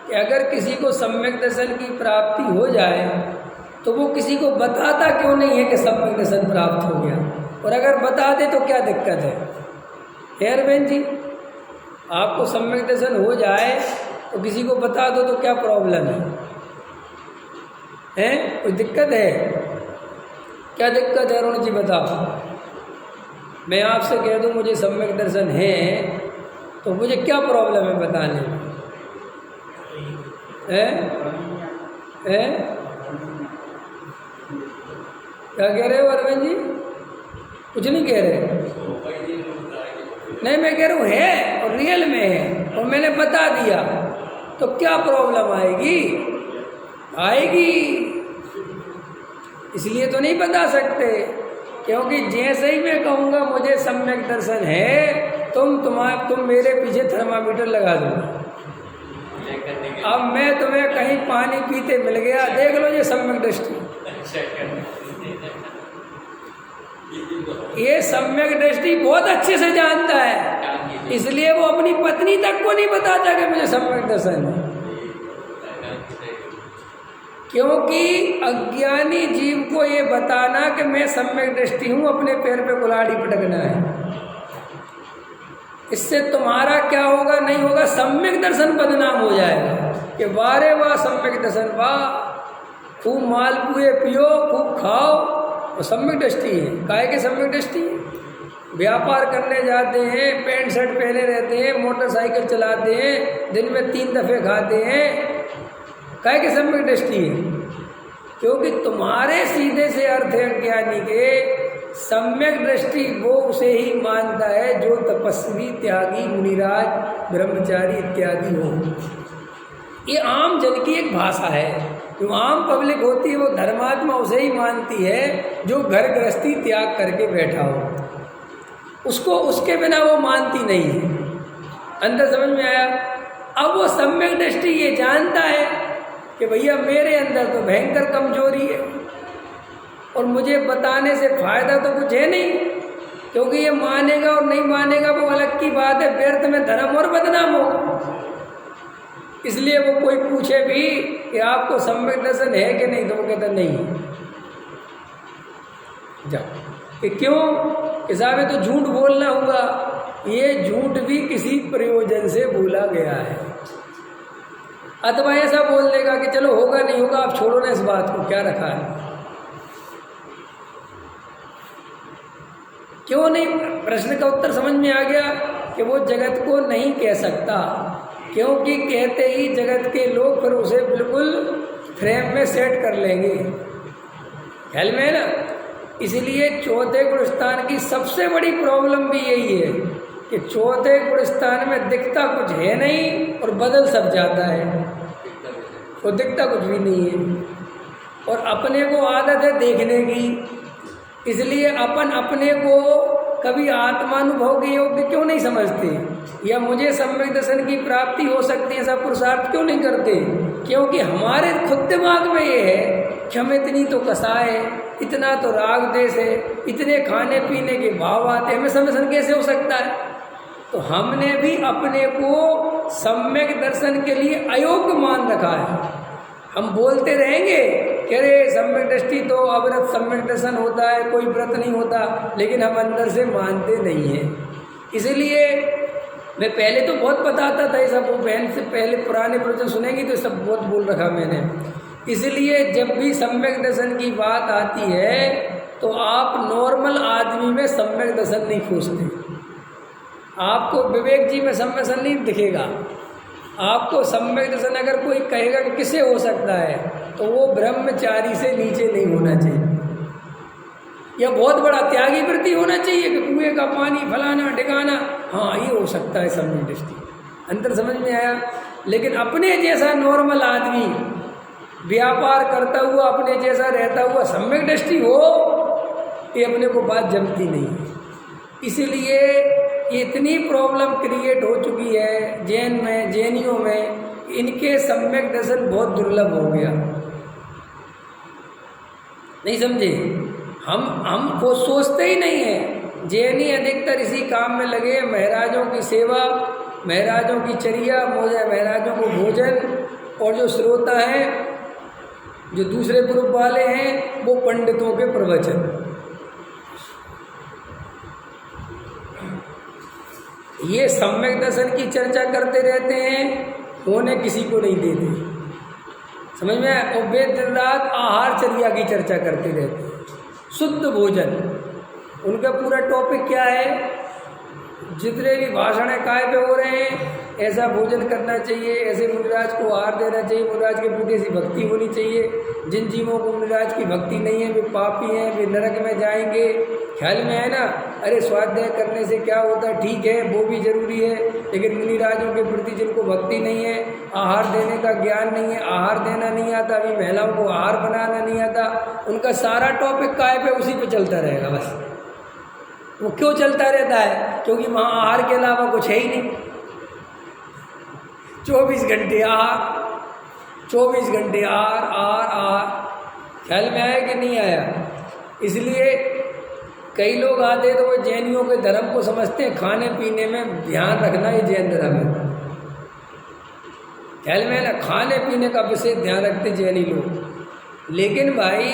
कि अगर किसी को सम्यक दर्शन की प्राप्ति हो जाए तो वो किसी को बताता क्यों नहीं है कि सम्यक दर्शन प्राप्त हो गया, और अगर बता दे तो क्या दिक्कत है? खैर बहन जी, आपको सम्यक दर्शन हो जाए तो किसी को बता दो तो क्या प्रॉब्लम है? कोई दिक्कत है? क्या दिक्कत है अरुण जी बताओ? मैं आपसे कह दूं मुझे सम्यक दर्शन है तो मुझे क्या प्रॉब्लम है बताने में? क्या कह रहे हो अरविंद जी? कुछ नहीं कह रहे? नहीं, मैं कह रहा हूँ है और रियल में है और मैंने बता दिया तो क्या प्रॉब्लम आएगी? आएगी। इसलिए तो नहीं बता सकते, क्योंकि जैसे ही मैं कहूँगा मुझे सम्यक दर्शन है, तुम मेरे पीछे थर्मामीटर लगा दो। अब मैं तुम्हें कहीं पानी पीते मिल गया, देख लो ये सम्यक दृष्टि। ये सम्यक दृष्टि बहुत अच्छे से जानता है, इसलिए वो अपनी पत्नी तक को नहीं बताता कि मुझे सम्यक दर्शन है, क्योंकि अज्ञानी जीव को ये बताना कि मैं सम्यक दृष्टि हूँ, अपने पैर पे कुल्हाड़ी पटकना है। इससे तुम्हारा क्या होगा? नहीं होगा, सम्यक दर्शन बदनाम हो जाएगा कि वारे वाह सम्यक दर्शन, वाह खूब मालपुए पियो, खूब खाओ, और सम्यक दृष्टि है। काहे के सम्यक दृष्टि? व्यापार करने जाते हैं, पैंट शर्ट पहने रहते हैं, मोटरसाइकिल चलाते हैं, दिन में 3 दफ़े खाते हैं, काहे के सम्यक दृष्टि है? क्योंकि तुम्हारे सीधे से अर्थ है अज्ञानी के, सम्यक दृष्टि वो उसे ही मानता है जो तपस्वी, त्यागी, मुनिराज, ब्रह्मचारी इत्यादि हो। ये आम जन की एक भाषा है। जो आम पब्लिक होती है वो धर्मात्मा उसे ही मानती है जो घर गृहस्थी त्याग करके बैठा हो, उसको उसके बिना वो मानती नहीं है। अंदर समझ में आया? अब वो सम्यक दृष्टि ये जानता है कि भैया मेरे अंदर तो भयंकर कमजोरी है और मुझे बताने से फायदा तो कुछ है नहीं, क्योंकि ये मानेगा और नहीं मानेगा वो अलग की बात है, व्यर्थ में धर्म और बदनाम होगा। इसलिए वो कोई पूछे भी कि आपको सम्यक दर्शन है कि नहीं, तो वो कहता नहीं है। जाओ कि क्यों? कि साहब ये तो झूठ बोलना होगा। ये झूठ भी किसी प्रयोजन से बोला गया है। अथवा ऐसा बोल देगा कि चलो होगा नहीं होगा, आप छोड़ो ना इस बात को, क्या रखा है। क्यों नहीं? प्रश्न का उत्तर समझ में आ गया कि वो जगत को नहीं कह सकता, क्योंकि कहते ही जगत के लोग फिर उसे बिल्कुल फ्रेम में सेट कर लेंगे। ख्याल में है ना? इसलिए चौथे गुण स्थान की सबसे बड़ी प्रॉब्लम भी यही है कि चौथे गुण स्थान में दिखता कुछ है नहीं और बदल सब जाता है, वो दिखता कुछ भी नहीं है। और अपने को आदत है देखने की, इसलिए अपन अपने को कभी आत्मानुभव के योग्य क्यों नहीं समझते, या मुझे सम्यक दर्शन की प्राप्ति हो सकती है ऐसा पुरुषार्थ क्यों नहीं करते? क्योंकि हमारे खुद दिमाग में ये है कि हम इतनी तो कसाए, इतना तो राग देश है, इतने खाने पीने के भाव आते हैं, हमें सम्यक दर्शन कैसे हो सकता है? तो हमने भी अपने को सम्यक दर्शन के लिए अयोग्य मान रखा है। हम बोलते रहेंगे कि अरे सम्यक दृष्टि तो अव्रत सम्यक दर्शन होता है, कोई व्रत नहीं होता, लेकिन हम अंदर से मानते नहीं हैं। इसलिए मैं पहले तो बहुत बताता था ये सब, वो बहन से पहले पुराने प्रवचन सुनेंगी तो सब बहुत बोल रखा मैंने। इसलिए जब भी सम्यक दर्शन की बात आती है तो आप नॉर्मल आदमी में सम्यक दर्शन नहीं खोजते। आपको विवेक जी में सम्यक दर्शन नहीं दिखेगा। आपको सम्यक दर्शन अगर कोई कहेगा कि किसे हो सकता है, तो वो ब्रह्मचारी से नीचे नहीं होना चाहिए, या बहुत बड़ा त्यागी वृत्ति होना चाहिए कि कुएं का पानी फलाना ढिकाना, हाँ ये हो सकता है सम्यक दृष्टि। अंतर समझ में आया? लेकिन अपने जैसा नॉर्मल आदमी व्यापार करता हुआ, अपने जैसा रहता हुआ सम्यक दृष्टि हो, ये अपने को बात जमती नहीं है। इसीलिए इतनी प्रॉब्लम क्रिएट हो चुकी है जैन में, जैनियों में, इनके सम्यक दर्शन बहुत दुर्लभ हो गया। नहीं समझे? हम को सोचते ही नहीं है। जैनी अधिकतर इसी काम में लगे, महाराजों की सेवा, महाराजों की चर्या, महाराजों को भोजन, और जो श्रोता हैं, जो दूसरे ग्रुप वाले हैं, वो पंडितों के प्रवचन। ये सम्यक दर्शन की चर्चा करते रहते हैं, होने किसी को नहीं देते। समझ में? और वे दिन रात आहार चर्या की चर्चा करते रहते हैं, शुद्ध भोजन। उनका पूरा टॉपिक क्या है? जितने भी भाषण काय पे हो रहे हैं, ऐसा भोजन करना चाहिए, ऐसे मुनिराज को आहार देना चाहिए, मुनिराज के प्रति ऐसी भक्ति होनी चाहिए। जिन जीवों को मुनिराज की भक्ति नहीं है वे पापी हैं, वे नरक में जाएंगे। ख्याल में है ना? अरे स्वाध्याय करने से क्या होता है? ठीक है, वो भी जरूरी है, लेकिन मुनिराजों के प्रति जिनको भक्ति नहीं है, आहार देने का ज्ञान नहीं है, आहार देना नहीं आता, अभी महिलाओं को आहार बनाना नहीं आता, उनका सारा टॉपिक काय पे उसी पे चलता रहेगा बस। वो क्यों चलता रहता है? क्योंकि वहाँ आहार के अलावा कुछ है ही नहीं। 24 घंटे आहार, 24 घंटे आहार, आहार, आहार। ख्याल में आया कि नहीं आया? इसलिए कई लोग आते तो वो जैनियों के धर्म को समझते हैं, खाने पीने में ध्यान रखना ये जैन धर्म है। ख्याल में है ना? खाने पीने का विशेष ध्यान रखते जैनी लोग। लेकिन भाई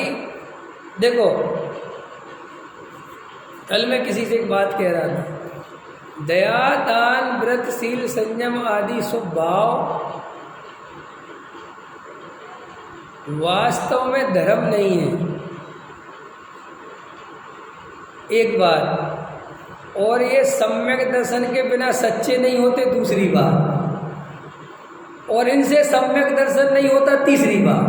देखो, कल मैं किसी से एक बात कह रहा था, दया, दान, व्रत, शील, संयम आदि शुभ भाव वास्तव में धर्म नहीं है, एक बात। और ये सम्यक दर्शन के बिना सच्चे नहीं होते, दूसरी बात। और इनसे सम्यक दर्शन नहीं होता, तीसरी बात।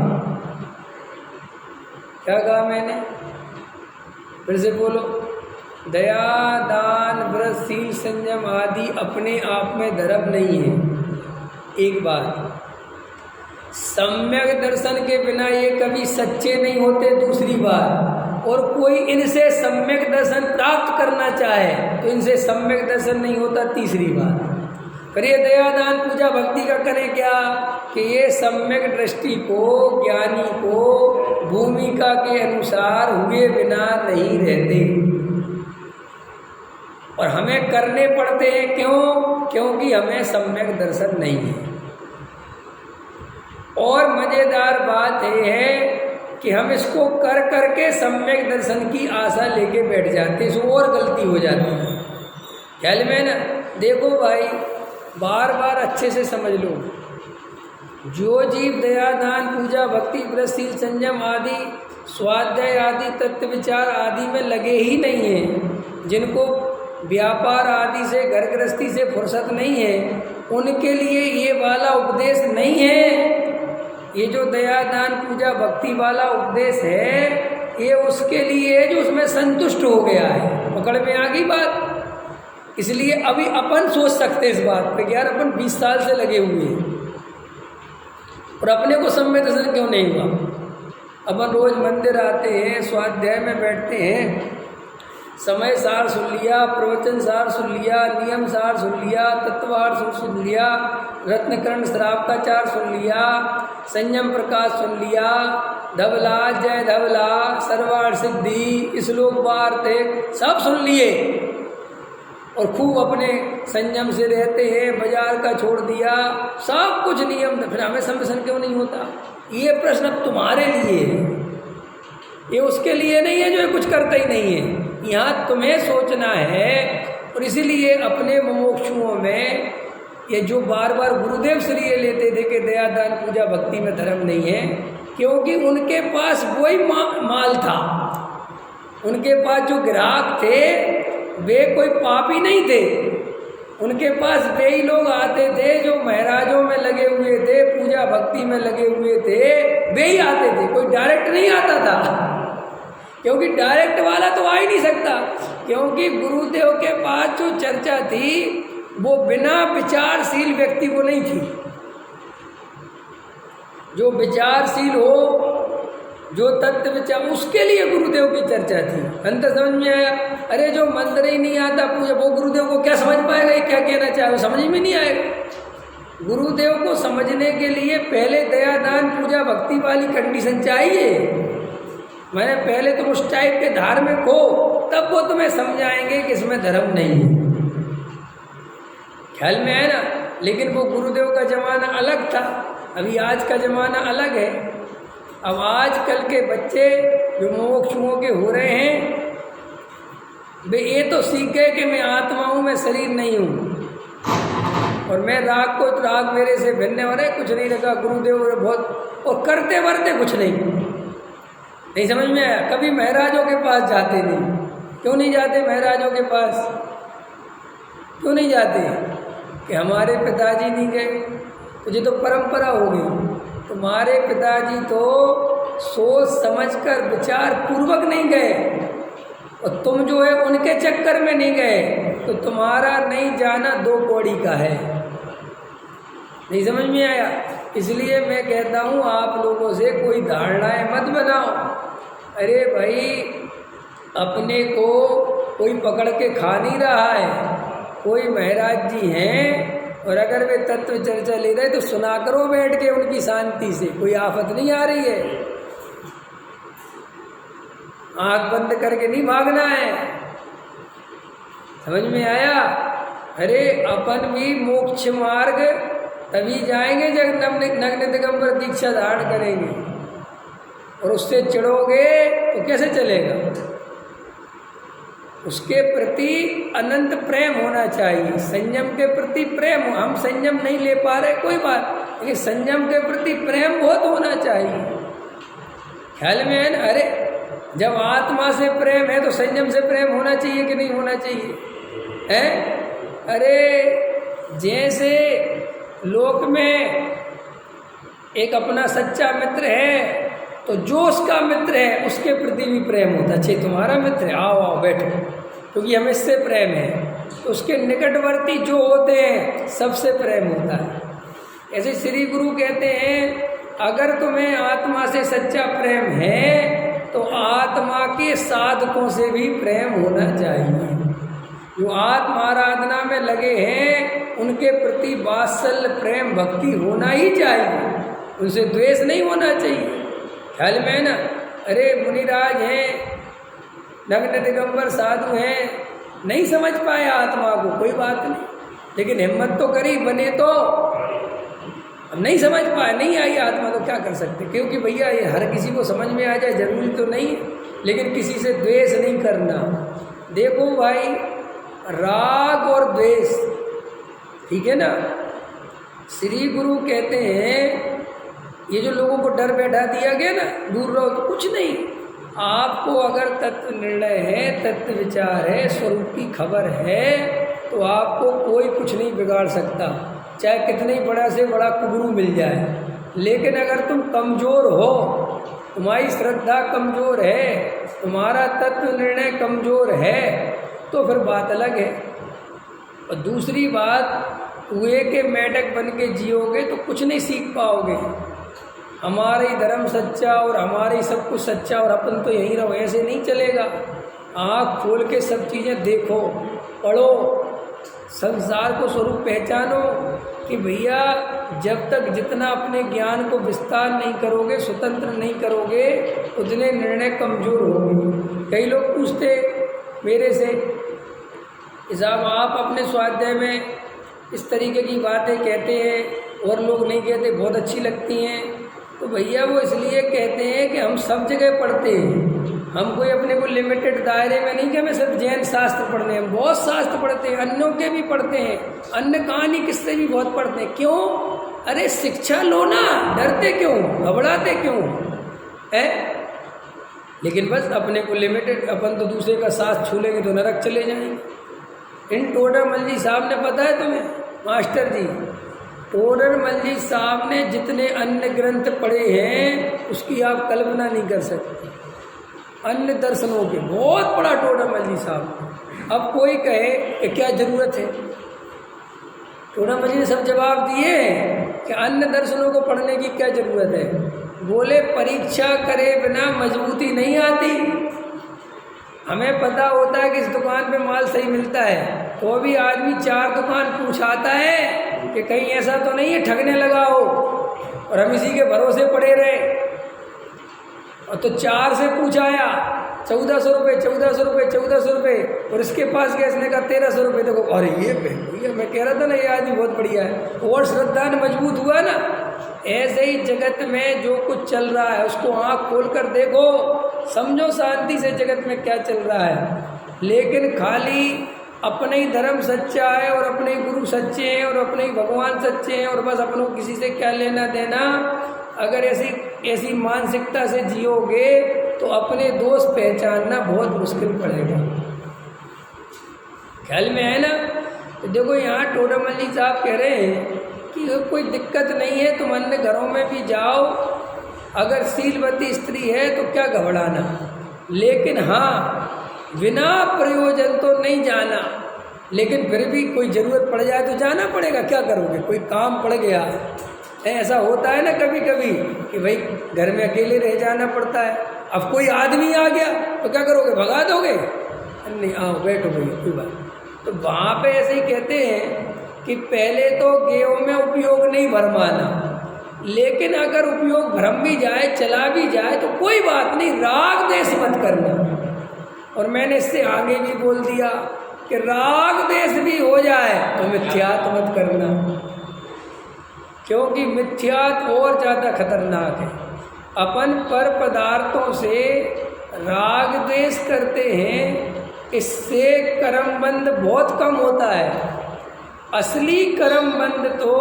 क्या कहा मैंने? फिर से बोलो। दया, दान, व्रत, शील, संयम आदि अपने आप में धर्म नहीं है, एक बात। सम्यक दर्शन के बिना ये कभी सच्चे नहीं होते, दूसरी बात, और कोई इनसे सम्यक दर्शन प्राप्त करना चाहे तो इनसे सम्यक दर्शन नहीं होता, तीसरी बात। फिर ये दया दान पूजा भक्ति का करें क्या कि ये सम्यक दृष्टि को, ज्ञानी को भूमिका के अनुसार हुए बिना नहीं रहते, और हमें करने पड़ते हैं। क्यों? क्योंकि हमें सम्यक दर्शन नहीं है। और मज़ेदार बात यह है कि हम इसको कर करके सम्यक दर्शन की आशा लेके बैठ जाते, इसको और गलती हो जाती है। ख्याल में ना? देखो भाई, बार बार अच्छे से समझ लो, जो जीव दया दान पूजा भक्ति व्रतशील संयम आदि स्वाध्याय आदि तत्व विचार आदि में लगे ही नहीं हैं, जिनको व्यापार आदि से घर गृहस्थी से फुर्सत नहीं है, उनके लिए ये वाला उपदेश नहीं है। ये जो दया दान पूजा भक्ति वाला उपदेश है, ये उसके लिए है जो उसमें संतुष्ट हो गया है। पकड़ में आ गई बात? इसलिए अभी अपन सोच सकते इस बात पे कि यार अपन 20 साल से लगे हुए हैं और अपने को सम्यक दर्शन क्यों नहीं हुआ। अपन रोज मंदिर आते हैं, स्वाध्याय में बैठते हैं, समय सार सुन लिया, प्रवचन सार सुन लिया, नियम सार सुन लिया, तत्वार सुन लिया, रत्नकर्ण श्रावकाचार सुन लिया, संयम प्रकाश सुन लिया, धवला जय धवला, सर्वार्थ सिद्धि, श्लोक वार्ते सब सुन लिए और खूब अपने संयम से रहते हैं, बाजार का छोड़ दिया, सब कुछ नियम। फिर हमें सम्यक क्यों नहीं होता? ये प्रश्न अब तुम्हारे लिए है, ये उसके लिए नहीं है जो कुछ करता ही नहीं है। यहाँ तुम्हें सोचना है। और इसीलिए अपने मुमुक्षुओं में ये जो बार बार गुरुदेव से ये लेते थे कि दया दान पूजा भक्ति में धर्म नहीं है, क्योंकि उनके पास वही माल था। उनके पास जो ग्राहक थे वे कोई पापी नहीं थे, उनके पास वे ही लोग आते थे जो महाराजों में लगे हुए थे, पूजा भक्ति में लगे हुए थे, वे ही आते थे, कोई डायरेक्ट नहीं आता था। क्योंकि डायरेक्ट वाला तो आ ही नहीं सकता, क्योंकि गुरुदेव के पास जो चर्चा थी वो बिना विचारशील व्यक्ति को नहीं थी। जो विचारशील हो, जो तत्व विचार, उसके लिए गुरुदेव की चर्चा थी। अंत समझ में आया? अरे जो मंत्र ही नहीं आता पूजा, वो गुरुदेव को क्या समझ पाएगा, ये क्या कहना चाहे, वो समझ में नहीं आएगा। गुरुदेव को समझने के लिए पहले दया दान पूजा भक्ति वाली कंडीशन चाहिए। मैंने पहले तुम उस टाइप के धार्मिक हो, तब वो तुम्हें समझाएंगे कि इसमें धर्म नहीं है। ख्याल में है ना? लेकिन वो गुरुदेव का जमाना अलग था, अभी आज का जमाना अलग है। अब आजकल के बच्चे जो मुमुक्षुओं के हो रहे हैं, वे ये तो सीख गए कि मैं आत्मा हूँ, मैं शरीर नहीं हूँ, और मैं राग को राग मेरे से भिन्न हो रहे, कुछ नहीं रखा गुरुदेव बहुत, और करते वर्ते कुछ नहीं समझ में आया। कभी महाराजों के पास जाते नहीं। क्यों नहीं जाते महाराजों के पास? क्यों नहीं जाते? कि हमारे पिताजी नहीं गए, तो ये तो परंपरा हो गई। तुम्हारे पिताजी तो सोच समझकर विचार पूर्वक नहीं गए, और तुम जो है उनके चक्कर में नहीं गए, तो तुम्हारा नहीं जाना दो कौड़ी का है। नहीं समझ में आया? इसलिए मैं कहता हूँ आप लोगों से कोई धारणाएं मत बनाओ। अरे भाई, अपने को कोई पकड़ के खा नहीं रहा है। कोई महाराज जी हैं और अगर वे तत्व चर्चा ले रहे तो सुना करो बैठ के उनकी शांति से, कोई आफत नहीं आ रही है। आंख बंद करके नहीं भागना है। समझ में आया? अरे अपन भी मोक्ष मार्ग तभी जाएंगे जब नग्न दिगंबर दीक्षा धारण करेंगे, और उससे चिढ़ोगे तो कैसे चलेगा? उसके प्रति अनंत प्रेम होना चाहिए, संयम के प्रति प्रेम। हम संयम नहीं ले पा रहे कोई बात, लेकिन संयम के प्रति प्रेम बहुत होना चाहिए। ख्याल में है ना? अरे जब आत्मा से प्रेम है तो संयम से प्रेम होना चाहिए कि नहीं होना चाहिए? है? अरे जैसे लोक में एक अपना सच्चा मित्र है, तो जो उसका मित्र है उसके प्रति भी प्रेम होता है। अच्छे तुम्हारा मित्र है, आओ आओ बैठो, क्योंकि हमें इससे प्रेम है। तो उसके निकटवर्ती जो होते हैं सबसे प्रेम होता है। ऐसे श्री गुरु कहते हैं अगर तुम्हें आत्मा से सच्चा प्रेम है तो आत्मा के साधकों से भी प्रेम होना चाहिए। जो आत्मा आराधना में लगे हैं उनके प्रति वात्सल्य प्रेम भक्ति होना ही चाहिए, उनसे द्वेष नहीं होना चाहिए। ख्याल में है ना? अरे मुनिराज हैं, नग्न दिगंबर साधु हैं, नहीं समझ पाए आत्मा को, कोई बात नहीं, लेकिन हिम्मत तो करी, बने तो। अब नहीं समझ पाए, नहीं आई आत्मा, तो क्या कर सकते? क्योंकि भैया ये हर किसी को समझ में आ जाए जरूरी तो नहीं है, लेकिन किसी से द्वेष नहीं करना। देखो भाई, राग और द्वेष, ठीक है ना? श्री गुरु कहते हैं ये जो लोगों को डर बैठा दिया गया ना, दूर रहो, तो कुछ नहीं। आपको अगर तत्व निर्णय है, तत्व विचार है, स्वरूप की खबर है, तो आपको कोई कुछ नहीं बिगाड़ सकता, चाहे कितने बड़ा से बड़ा कुबरू मिल जाए। लेकिन अगर तुम कमज़ोर हो, तुम्हारी श्रद्धा कमज़ोर है, तुम्हारा तत्व निर्णय कमज़ोर है, तो फिर बात अलग है। और दूसरी बात, कुएं के मेंढक बन के जियोगे तो कुछ नहीं सीख पाओगे। हमारा ही धर्म सच्चा और हमारा ही सब कुछ सच्चा और अपन तो यहीं रहो, ऐसे नहीं चलेगा। आँख खोल के सब चीज़ें देखो, पढ़ो, संसार को स्वरूप पहचानो कि भैया जब तक जितना अपने ज्ञान को विस्तार नहीं करोगे, स्वतंत्र नहीं करोगे, उतने निर्णय कमज़ोर होंगे। कई लोग पूछते मेरे से, साहब आप अपने स्वाध्याय में इस तरीके की बातें कहते हैं और लोग नहीं कहते, बहुत अच्छी लगती हैं। तो भैया वो इसलिए कहते हैं कि हम सब जगह पढ़ते हैं, हम कोई अपने को लिमिटेड दायरे में नहीं कि हमें सिर्फ जैन शास्त्र पढ़ने हैं, बहुत शास्त्र पढ़ते हैं, अन्यों के भी पढ़ते हैं, अन्य कहानी किससे भी बहुत पढ़ते हैं। क्यों? अरे शिक्षा लो ना, डरते क्यों, घबराते क्यों है? लेकिन बस अपने को लिमिटेड, अपन तो दूसरे का साथ छू लेंगे तो नरक चले जाएंगे। इन टोडरमल जी साहब ने, पता है तुम्हें मास्टर जी, टोडरमल जी साहब ने जितने अन्य ग्रंथ पढ़े हैं उसकी आप कल्पना नहीं कर सकते। अन्य दर्शनों के बहुत बड़ा टोडरमल जी साहब। अब कोई कहे कि क्या ज़रूरत है, टोडरमल जी ने सब जवाब दिए कि अन्य दर्शनों को पढ़ने की क्या ज़रूरत है। बोले परीक्षा करे बिना मजबूती नहीं आती। हमें पता होता है कि इस दुकान पे माल सही मिलता है, तो भी आदमी 4 दुकान पूछाता है कि कहीं ऐसा तो नहीं है ठगने लगा हो, और हम इसी के भरोसे पड़े रहे। और तो 4 से पूछाया 1400 रुपये, 1400 रुपये, 1400 रुपये, और इसके पास गया, इसने कहा 1300 रुपये। देखो, अरे ये भैया मैं कह रहा था ना ये आदमी बहुत बढ़िया है, और श्रद्धा ने मजबूत हुआ ना। ऐसे ही जगत में जो कुछ चल रहा है उसको आँख खोल कर देखो, समझो शांति से जगत में क्या चल रहा है। लेकिन खाली अपने ही धर्म सच्चा है और अपने ही गुरु सच्चे हैं और अपने ही भगवान सच्चे हैं और बस अपनों किसी से क्या लेना देना, अगर ऐसी मानसिकता से जियोगे तो अपने दोष पहचानना बहुत मुश्किल पड़ेगा। ख्याल में है ना? तो देखो यहाँ टोडरमल जी साहब कह रहे हैं कि कोई दिक्कत नहीं है, तुम अन्य घरों में भी जाओ, अगर शीलवती स्त्री है तो क्या घबराना, लेकिन हाँ बिना प्रयोजन तो नहीं जाना। लेकिन फिर भी कोई ज़रूरत पड़ जाए तो जाना पड़ेगा, क्या करोगे, कोई काम पड़ गया। ऐसा होता है ना कभी कभी कि भाई घर में अकेले रह जाना पड़ता है, अब कोई आदमी आ गया तो क्या करोगे, भगा दोगे? नहीं, आओ बैठो भैया, कोई बात। तो वहाँ पे ऐसे ही कहते हैं कि पहले तो गेहूँ में उपयोग नहीं भरमाना, लेकिन अगर उपयोग भ्रम भी जाए, चला भी जाए तो कोई बात नहीं, राग देश मत करना। और मैंने इससे आगे भी बोल दिया कि राग देश भी हो जाए तो मिथ्यात्व मत करना, क्योंकि मिथ्यात्व और ज़्यादा खतरनाक है। अपन पर पदार्थों से राग देश करते हैं, इससे कर्मबंध बहुत कम होता है। असली कर्मबंध तो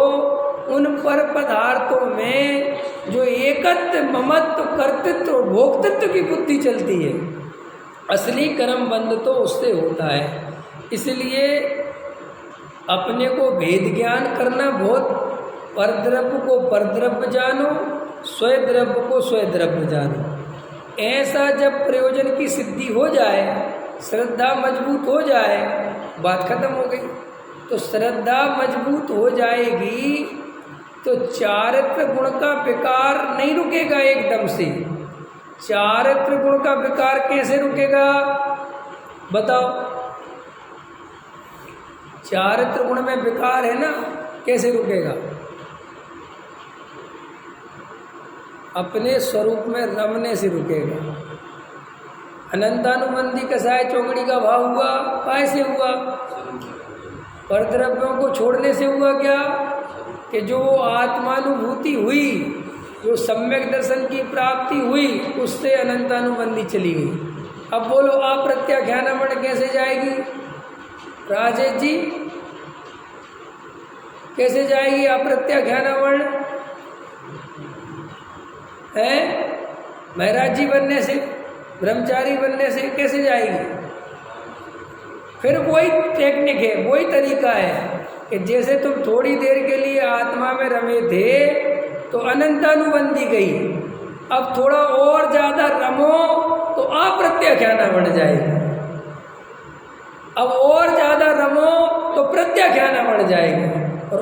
उन पर पदार्थों में जो एकत्व, ममत्व, कर्तृत्व, भोक्तृत्व की बुद्धि चलती है, असली कर्मबंध तो उससे होता है। इसलिए अपने को भेद ज्ञान करना बहुत, परद्रव्य को परद्रव्य जानो, स्वद्रव्य को स्वद्रव्य जानो। ऐसा जब प्रयोजन की सिद्धि हो जाए, श्रद्धा मजबूत हो जाए, बात खत्म हो गई। तो श्रद्धा मजबूत हो जाएगी तो चारित्र गुण का विकार नहीं रुकेगा एकदम से। चारित्र गुण का विकार कैसे रुकेगा बताओ? चारित्र गुण में विकार है ना, कैसे रुकेगा? अपने स्वरूप में रमने से रुकेगा। अनंतानुबंधी कसाय चौकड़ी का भाव हुआ, कैसे हुआ? परद्रव्यों को छोड़ने से हुआ क्या? कि जो आत्मानुभूति हुई, जो सम्यक दर्शन की प्राप्ति हुई, उससे अनंतानुबंधी चली गई। अब बोलो अप्रत्याख्यानमण कैसे जाएगी राजेश जी? कैसे जाएगी अप्रत्याख्यानमण? है महाराज जी बनने से, ब्रह्मचारी बनने से कैसे जाएगी? फिर वही टेक्निक है, वही तरीका है कि जैसे तुम थोड़ी देर के लिए आत्मा में रमे थे तो अनंतानुबंधी गई, अब थोड़ा और ज़्यादा रमो तो अप्रत्याख्याना बढ़ जाएगी, अब और ज़्यादा रमो तो प्रत्याख्याना बढ़ जाएगी,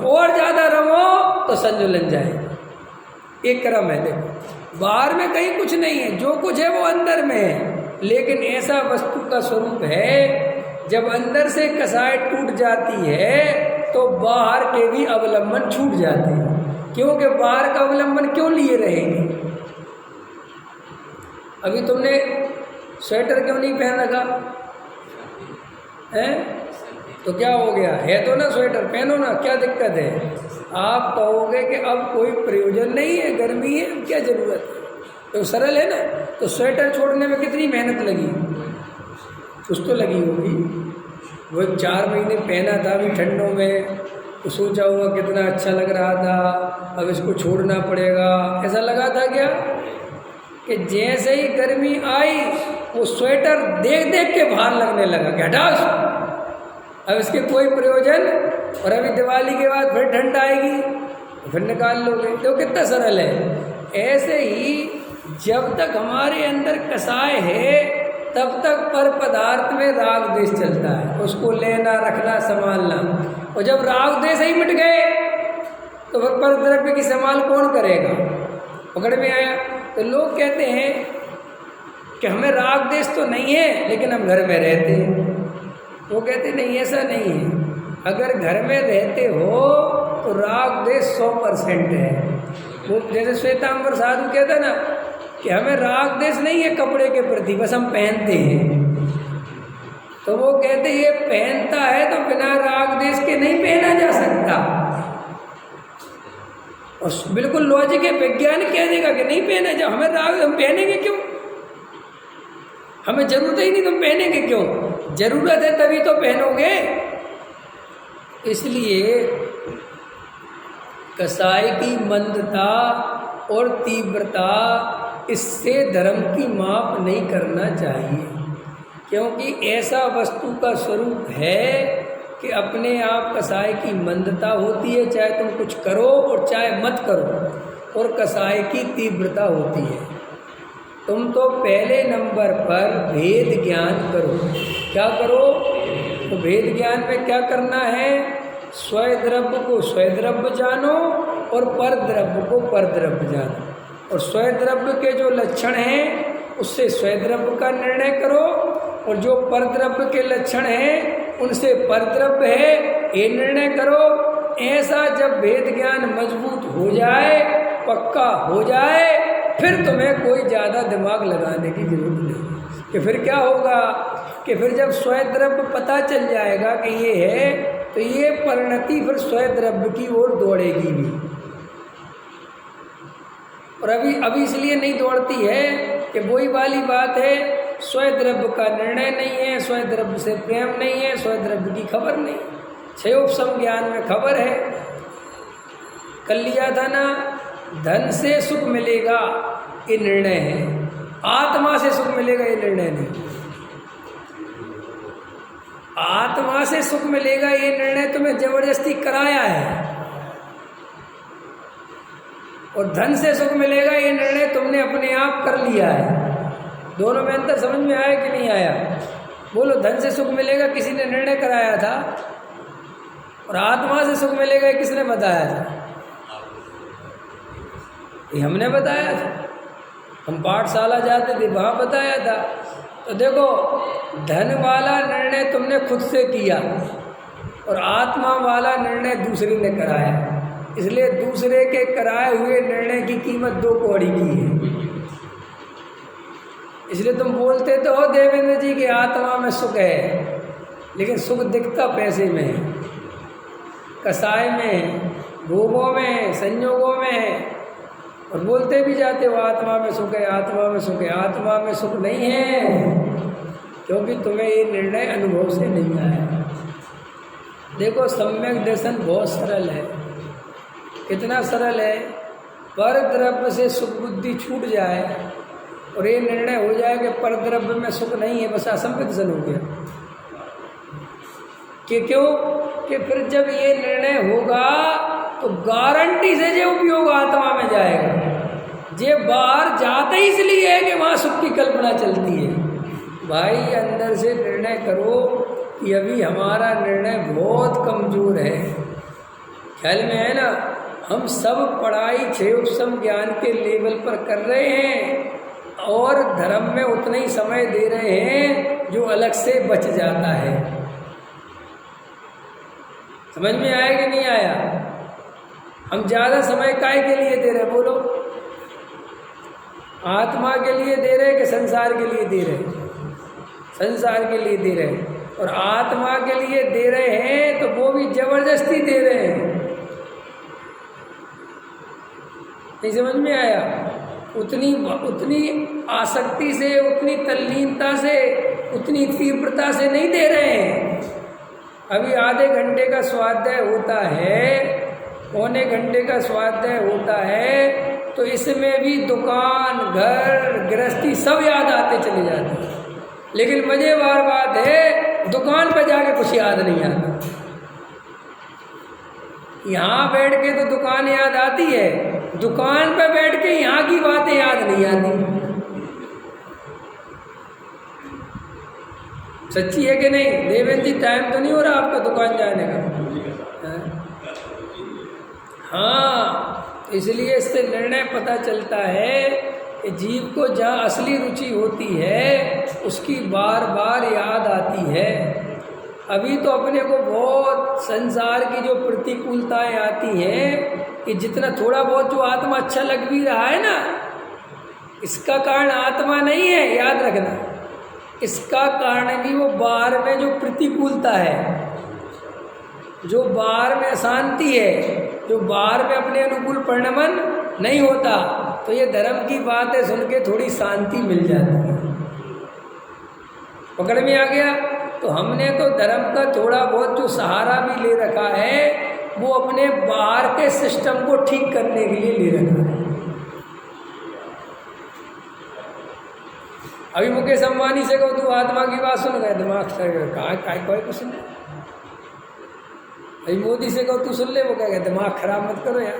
और ज़्यादा रमो तो संजुलन जाएगी। एक क्रम है। देखो बाहर में कहीं कुछ नहीं है, जो कुछ है वो अंदर में है, लेकिन ऐसा वस्तु का स्वरूप है जब अंदर से कसाय टूट जाती है तो बाहर के भी अवलंबन छूट जाते हैं। क्योंकि बाहर का अवलंबन क्यों लिए रहेंगे? अभी तुमने स्वेटर क्यों नहीं पहन रखा है? तो क्या हो गया? है तो ना स्वेटर, पहनो ना, क्या दिक्कत है? आप कहोगे कि अब कोई प्रयोजन नहीं है, गर्मी है, क्या ज़रूरत है? तो सरल है ना। तो स्वेटर छोड़ने में कितनी मेहनत लगी? कुछ तो लगी होगी। वो 4 महीने पहना था अभी ठंडों में, तो सोचा हुआ कितना अच्छा लग रहा था, अब इसको छोड़ना पड़ेगा, ऐसा लगा था क्या? कि जैसे ही गर्मी आई वो स्वेटर देख देख के भार लगने लगा कि हटाओ, अब इसके कोई प्रयोजन, और अभी दिवाली के बाद फिर ठंड आएगी तो फिर निकाल लोगे। तो कितना सरल है। ऐसे ही जब तक हमारे अंदर कसाय है तब तक पर पदार्थ में राग द्वेष चलता है, उसको लेना रखना संभालना, और जब राग द्वेष ही मिट गए तो फिर पर द्रव्य की संभाल कौन करेगा? पकड़ में आया। तो लोग कहते हैं कि हमें राग द्वेष तो नहीं है लेकिन हम घर में रहते हैं। वो कहते नहीं, ऐसा नहीं है। अगर घर में रहते हो तो राग द्वेष 100% है। वो जैसे श्वेतांबर साधु कहता ना कि हमें राग द्वेष नहीं है कपड़े के प्रति, बस हम पहनते हैं। तो वो कहते ये पहनता है तो बिना राग द्वेष के नहीं पहना जा सकता, और बिल्कुल लॉजिक है, विज्ञान कह देगा कि नहीं पहना जा। हमें राग, हम पहनेंगे क्यों? हमें जरूरत ही नहीं, तुम पहनेंगे क्यों? जरूरत है तभी तो पहनोगे। इसलिए कसाय की मंदता और तीव्रता, इससे धर्म की माप नहीं करना चाहिए, क्योंकि ऐसा वस्तु का स्वरूप है कि अपने आप कसाय की मंदता होती है, चाहे तुम कुछ करो और चाहे मत करो, और कसाय की तीव्रता होती है। तुम तो पहले नंबर पर भेद ज्ञान करो। क्या करो? तो भेद ज्ञान में क्या करना है? स्वद्रव्य को स्वद्रव्य जानो और परद्रव्य को परद्रव्य जानो, और स्वद्रव्य के जो लक्षण हैं उससे स्वद्रव्य का निर्णय करो, और जो परद्रव्य के लक्षण हैं उनसे परद्रव्य है ये निर्णय करो। ऐसा जब भेद ज्ञान मजबूत हो जाए, पक्का हो जाए, फिर तुम्हें कोई ज़्यादा दिमाग लगाने की जरूरत नहीं। कि फिर क्या होगा कि फिर जब स्वद्रव्य पता चल जाएगा कि ये है, तो ये परिणति फिर स्वद्रव्य की ओर दौड़ेगी भी। और अभी इसलिए नहीं दौड़ती है कि वही वाली बात है, स्वद्रव्य का निर्णय नहीं है, स्वद्रव्य से प्रेम नहीं है, स्वद्रव्य की खबर नहीं। क्षयोपशम ज्ञान में खबर है, कल लिया था ना, धन से सुख मिलेगा ये निर्णय है, आत्मा से सुख मिलेगा ये निर्णय नहीं। आत्मा से सुख मिलेगा ये निर्णय तुम्हें जबरदस्ती कराया है, और धन से सुख मिलेगा ये निर्णय तुमने अपने आप कर लिया है। दोनों में अंतर समझ में आया कि नहीं आया? बोलो, धन से सुख मिलेगा किसी ने निर्णय कराया था, और आत्मा से सुख मिलेगा किसने बताया था? ये हमने बताया था, हम पाठशाला जाते थे वहाँ बताया था। तो देखो, धन वाला निर्णय तुमने खुद से किया और आत्मा वाला निर्णय दूसरे ने कराया, इसलिए दूसरे के कराए हुए निर्णय की कीमत 2 कौड़ी की है। इसलिए तुम बोलते तो हो देवेंद्र जी कि आत्मा में सुख है, लेकिन सुख दिखता पैसे में है, कसाय में है, भोगों में है, संयोगों में है, और बोलते भी जाते हो आत्मा में सुख है, आत्मा में सुख है। आत्मा में सुख नहीं है, क्योंकि तुम्हें ये निर्णय अनुभव से नहीं आया। देखो, सम्यक दर्शन बहुत सरल है। कितना सरल है, पर द्रव्य से सुख बुद्धि छूट जाए और ये निर्णय हो जाए कि पर द्रव्य में सुख नहीं है, बस असम्यक दर्शन हो गया। कि क्यों? कि फिर जब ये निर्णय होगा तो गारंटी से जो उपयोग आत्मा में जाएगा। जे बाहर जाते ही इसलिए है कि वहाँ सुख की कल्पना चलती है। भाई, अंदर से निर्णय करो कि अभी हमारा निर्णय बहुत कमज़ोर है। ख्याल में है ना, हम सब पढ़ाई 6 उपसम ज्ञान के लेवल पर कर रहे हैं और धर्म में उतना ही समय दे रहे हैं जो अलग से बच जाता है। समझ में आया कि नहीं आया? हम ज़्यादा समय काय के लिए दे रहे, बोलो? आत्मा के लिए दे रहे कि संसार के लिए दे रहे? संसार के लिए दे रहे, और आत्मा के लिए दे रहे हैं तो वो भी जबरदस्ती दे रहे हैं। नहीं समझ में आया? उतनी आसक्ति से, उतनी तल्लीनता से, उतनी तीव्रता से नहीं दे रहे हैं। अभी आधे घंटे का स्वाध्याय होता है, पौने घंटे का स्वाध्याय होता है, तो इसमें भी दुकान, घर, गृहस्थी सब याद आते चले जाते हैं। लेकिन मजेदार बात है, दुकान पर जाके कुछ याद नहीं आता। यहाँ बैठ के तो दुकान याद आती है, दुकान पर बैठ के यहाँ की बातें याद नहीं आती। सच्ची है कि नहीं? देवेंद्र जी, टाइम तो नहीं हो रहा आपका दुकान जाने का? हाँ, इसलिए इससे निर्णय पता चलता है कि जीव को जहाँ असली रुचि होती है उसकी बार बार याद आती है। अभी तो अपने को बहुत संसार की जो प्रतिकूलताएं आती हैं कि जितना थोड़ा बहुत जो आत्मा अच्छा लग भी रहा है ना, इसका कारण आत्मा नहीं है, याद रखना। इसका कारण भी वो बाहर में जो प्रतिकूलता है, जो बाहर में अशांति है, जो बाहर में अपने अनुकूल परिणमन नहीं होता, तो ये धर्म की बातें सुन के थोड़ी शांति मिल जाती है। पकड़ में आ गया? तो हमने तो धर्म का थोड़ा बहुत जो सहारा भी ले रखा है, वो अपने बाहर के सिस्टम को ठीक करने के लिए ले रखा है। अभी मुकेश अंबानी से कहो तू आत्मा की बात सुन गए, दिमाग से कहा कोई कुछ नहीं। अभी मोदी से कहो तू सुन ले, वो क्या कहते, दिमाग खराब मत करो यार।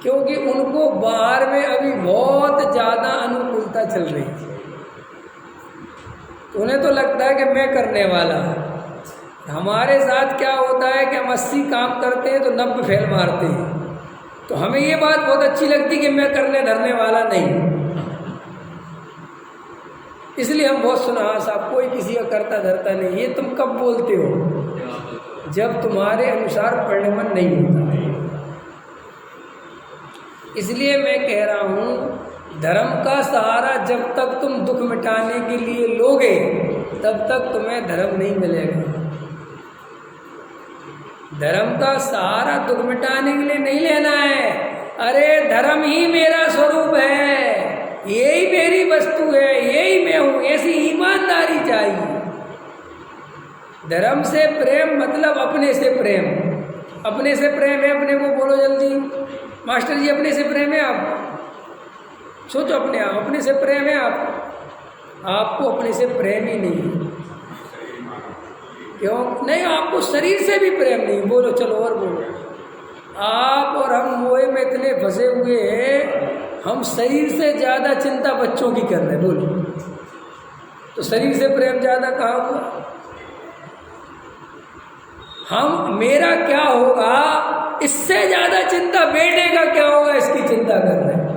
क्योंकि उनको बाहर में अभी बहुत ज़्यादा अनुकूलता चल रही है। उन्हें तो लगता है कि मैं करने वाला हूँ। हमारे साथ क्या होता है कि हम 80 काम करते हैं तो 90 फेल मारते हैं। तो हमें ये बात बहुत अच्छी लगती कि मैं करने धरने वाला नहीं, इसलिए हम बहुत सुना, हाँ साहब कोई किसी का करता धरता नहीं। ये तुम कब बोलते हो? जब तुम्हारे अनुसार परिणमन नहीं होता है। इसलिए मैं कह रहा हूँ, धर्म का सहारा जब तक तुम दुख मिटाने के लिए लोगे तब तक तुम्हें धर्म नहीं मिलेगा। धर्म का सहारा दुख मिटाने के लिए नहीं लेना है। अरे धर्म ही मेरा स्वरूप है, यही मेरी वस्तु है, यही मैं हूँ, ऐसी ईमानदारी चाहिए। धर्म से प्रेम मतलब अपने से प्रेम। अपने से प्रेम है अपने को, बोलो जल्दी मास्टर जी, अपने से प्रेम है आपको? सोचो अपने आप, अपने से प्रेम है आपको? आपको अपने से प्रेम ही नहीं है। क्यों नहीं? आपको शरीर से भी प्रेम नहीं। बोलो, चलो और बोलो। आप और हम मोह में इतने फंसे हुए हैं, हम शरीर से ज़्यादा चिंता बच्चों की कर रहे हैं। बोलो, तो शरीर से प्रेम ज़्यादा कहाँ हुआ? हम मेरा क्या होगा इससे ज़्यादा चिंता, बेटे का क्या होगा इसकी चिंता कर रहे हैं।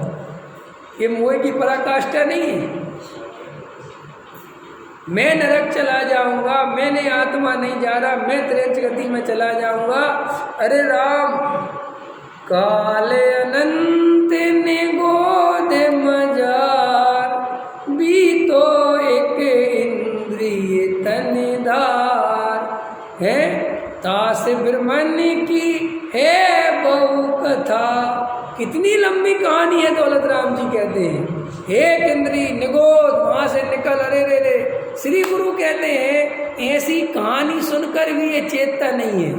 ये मोह की पराकाष्ठा नहीं है। मैं नरक चला जाऊंगा, मैंने आत्मा नहीं जा रहा, मैं त्रेत गति में चला जाऊंगा। अरे राम, काले अनंत ने गोद मजार, भी तो एक इंद्रिय तनधार है, तास ब्रह्मण की है बहु कथा। कितनी लंबी कहानी है, दौलत राम जी कहते हैं। एक इंद्री निगोद, वहां से निकल, अरे रे रे। श्री गुरु कहते हैं ऐसी कहानी सुनकर भी ये चेतता नहीं है,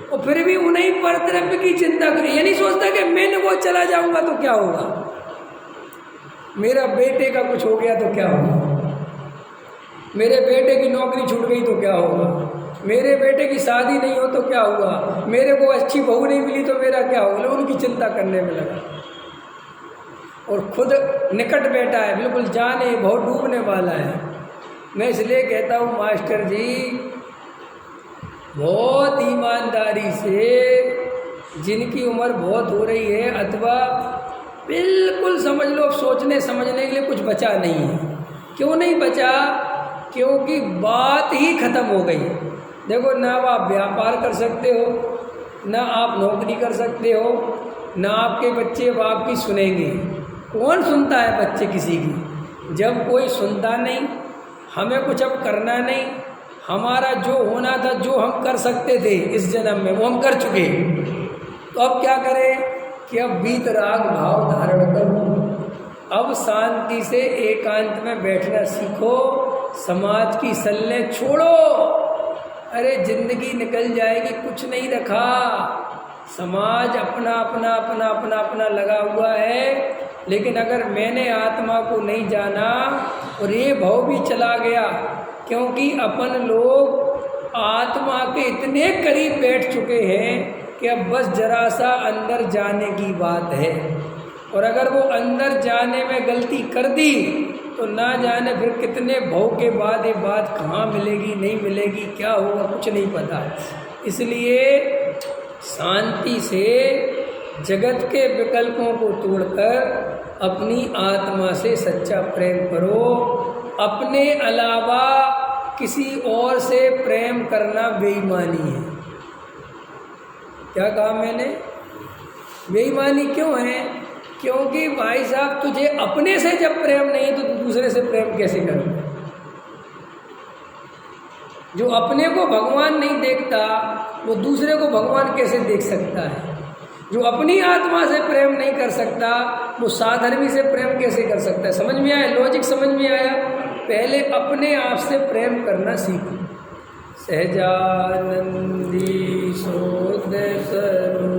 और फिर भी उन्हीं पर द्रव्य की चिंता करे। ये नहीं सोचता कि मैं निगोद चला जाऊंगा तो क्या होगा, मेरा बेटे का कुछ हो गया तो क्या होगा, मेरे बेटे की नौकरी छूट गई तो क्या होगा, मेरे बेटे की शादी नहीं हो तो क्या हुआ, मेरे को अच्छी बहू नहीं मिली तो मेरा क्या होगा। उनकी चिंता करने में लगा, और खुद निकट बैठा है, बिल्कुल जाने बहुत डूबने वाला है। मैं इसलिए कहता हूँ मास्टर जी, बहुत ईमानदारी से, जिनकी उम्र बहुत हो रही है, अथवा बिल्कुल समझ लो सोचने समझने के लिए कुछ बचा नहीं है। क्यों नहीं बचा? क्योंकि बात ही खत्म हो गई। देखो, ना आप व्यापार कर सकते हो, ना आप नौकरी कर सकते हो, ना आपके बच्चे बाप की सुनेंगे। कौन सुनता है बच्चे किसी की? जब कोई सुनता नहीं, हमें कुछ अब करना नहीं, हमारा जो होना था, जो हम कर सकते थे इस जन्म में, वो हम कर चुके। तो अब क्या करें कि अब वीतराग भाव धारण करो। अब शांति से एकांत में बैठना सीखो, समाज की सल्ले छोड़ो। अरे जिंदगी निकल जाएगी, कुछ नहीं रखा। समाज अपना अपना अपना अपना अपना लगा हुआ है, लेकिन अगर मैंने आत्मा को नहीं जाना और ये भाव भी चला गया, क्योंकि अपन लोग आत्मा के इतने करीब बैठ चुके हैं कि अब बस जरा सा अंदर जाने की बात है। और अगर वो अंदर जाने में गलती कर दी तो ना जाने फिर कितने भाव के बाद ये बात कहाँ मिलेगी, नहीं मिलेगी, क्या होगा, कुछ नहीं पता। इसलिए शांति से जगत के विकल्पों को तोड़कर अपनी आत्मा से सच्चा प्रेम करो। अपने अलावा किसी और से प्रेम करना बेईमानी है। क्या कहा मैंने? बेईमानी क्यों है? क्योंकि भाई साहब, तुझे अपने से जब प्रेम नहीं तो तू दूसरे से प्रेम कैसे करोगे? जो अपने को भगवान नहीं देखता वो दूसरे को भगवान कैसे देख सकता है? जो अपनी आत्मा से प्रेम नहीं कर सकता वो साधर्मी से प्रेम कैसे कर सकता है? समझ में आया? लॉजिक समझ में आया? पहले अपने आप से प्रेम करना सीखो। सहजानंदी सोद सरो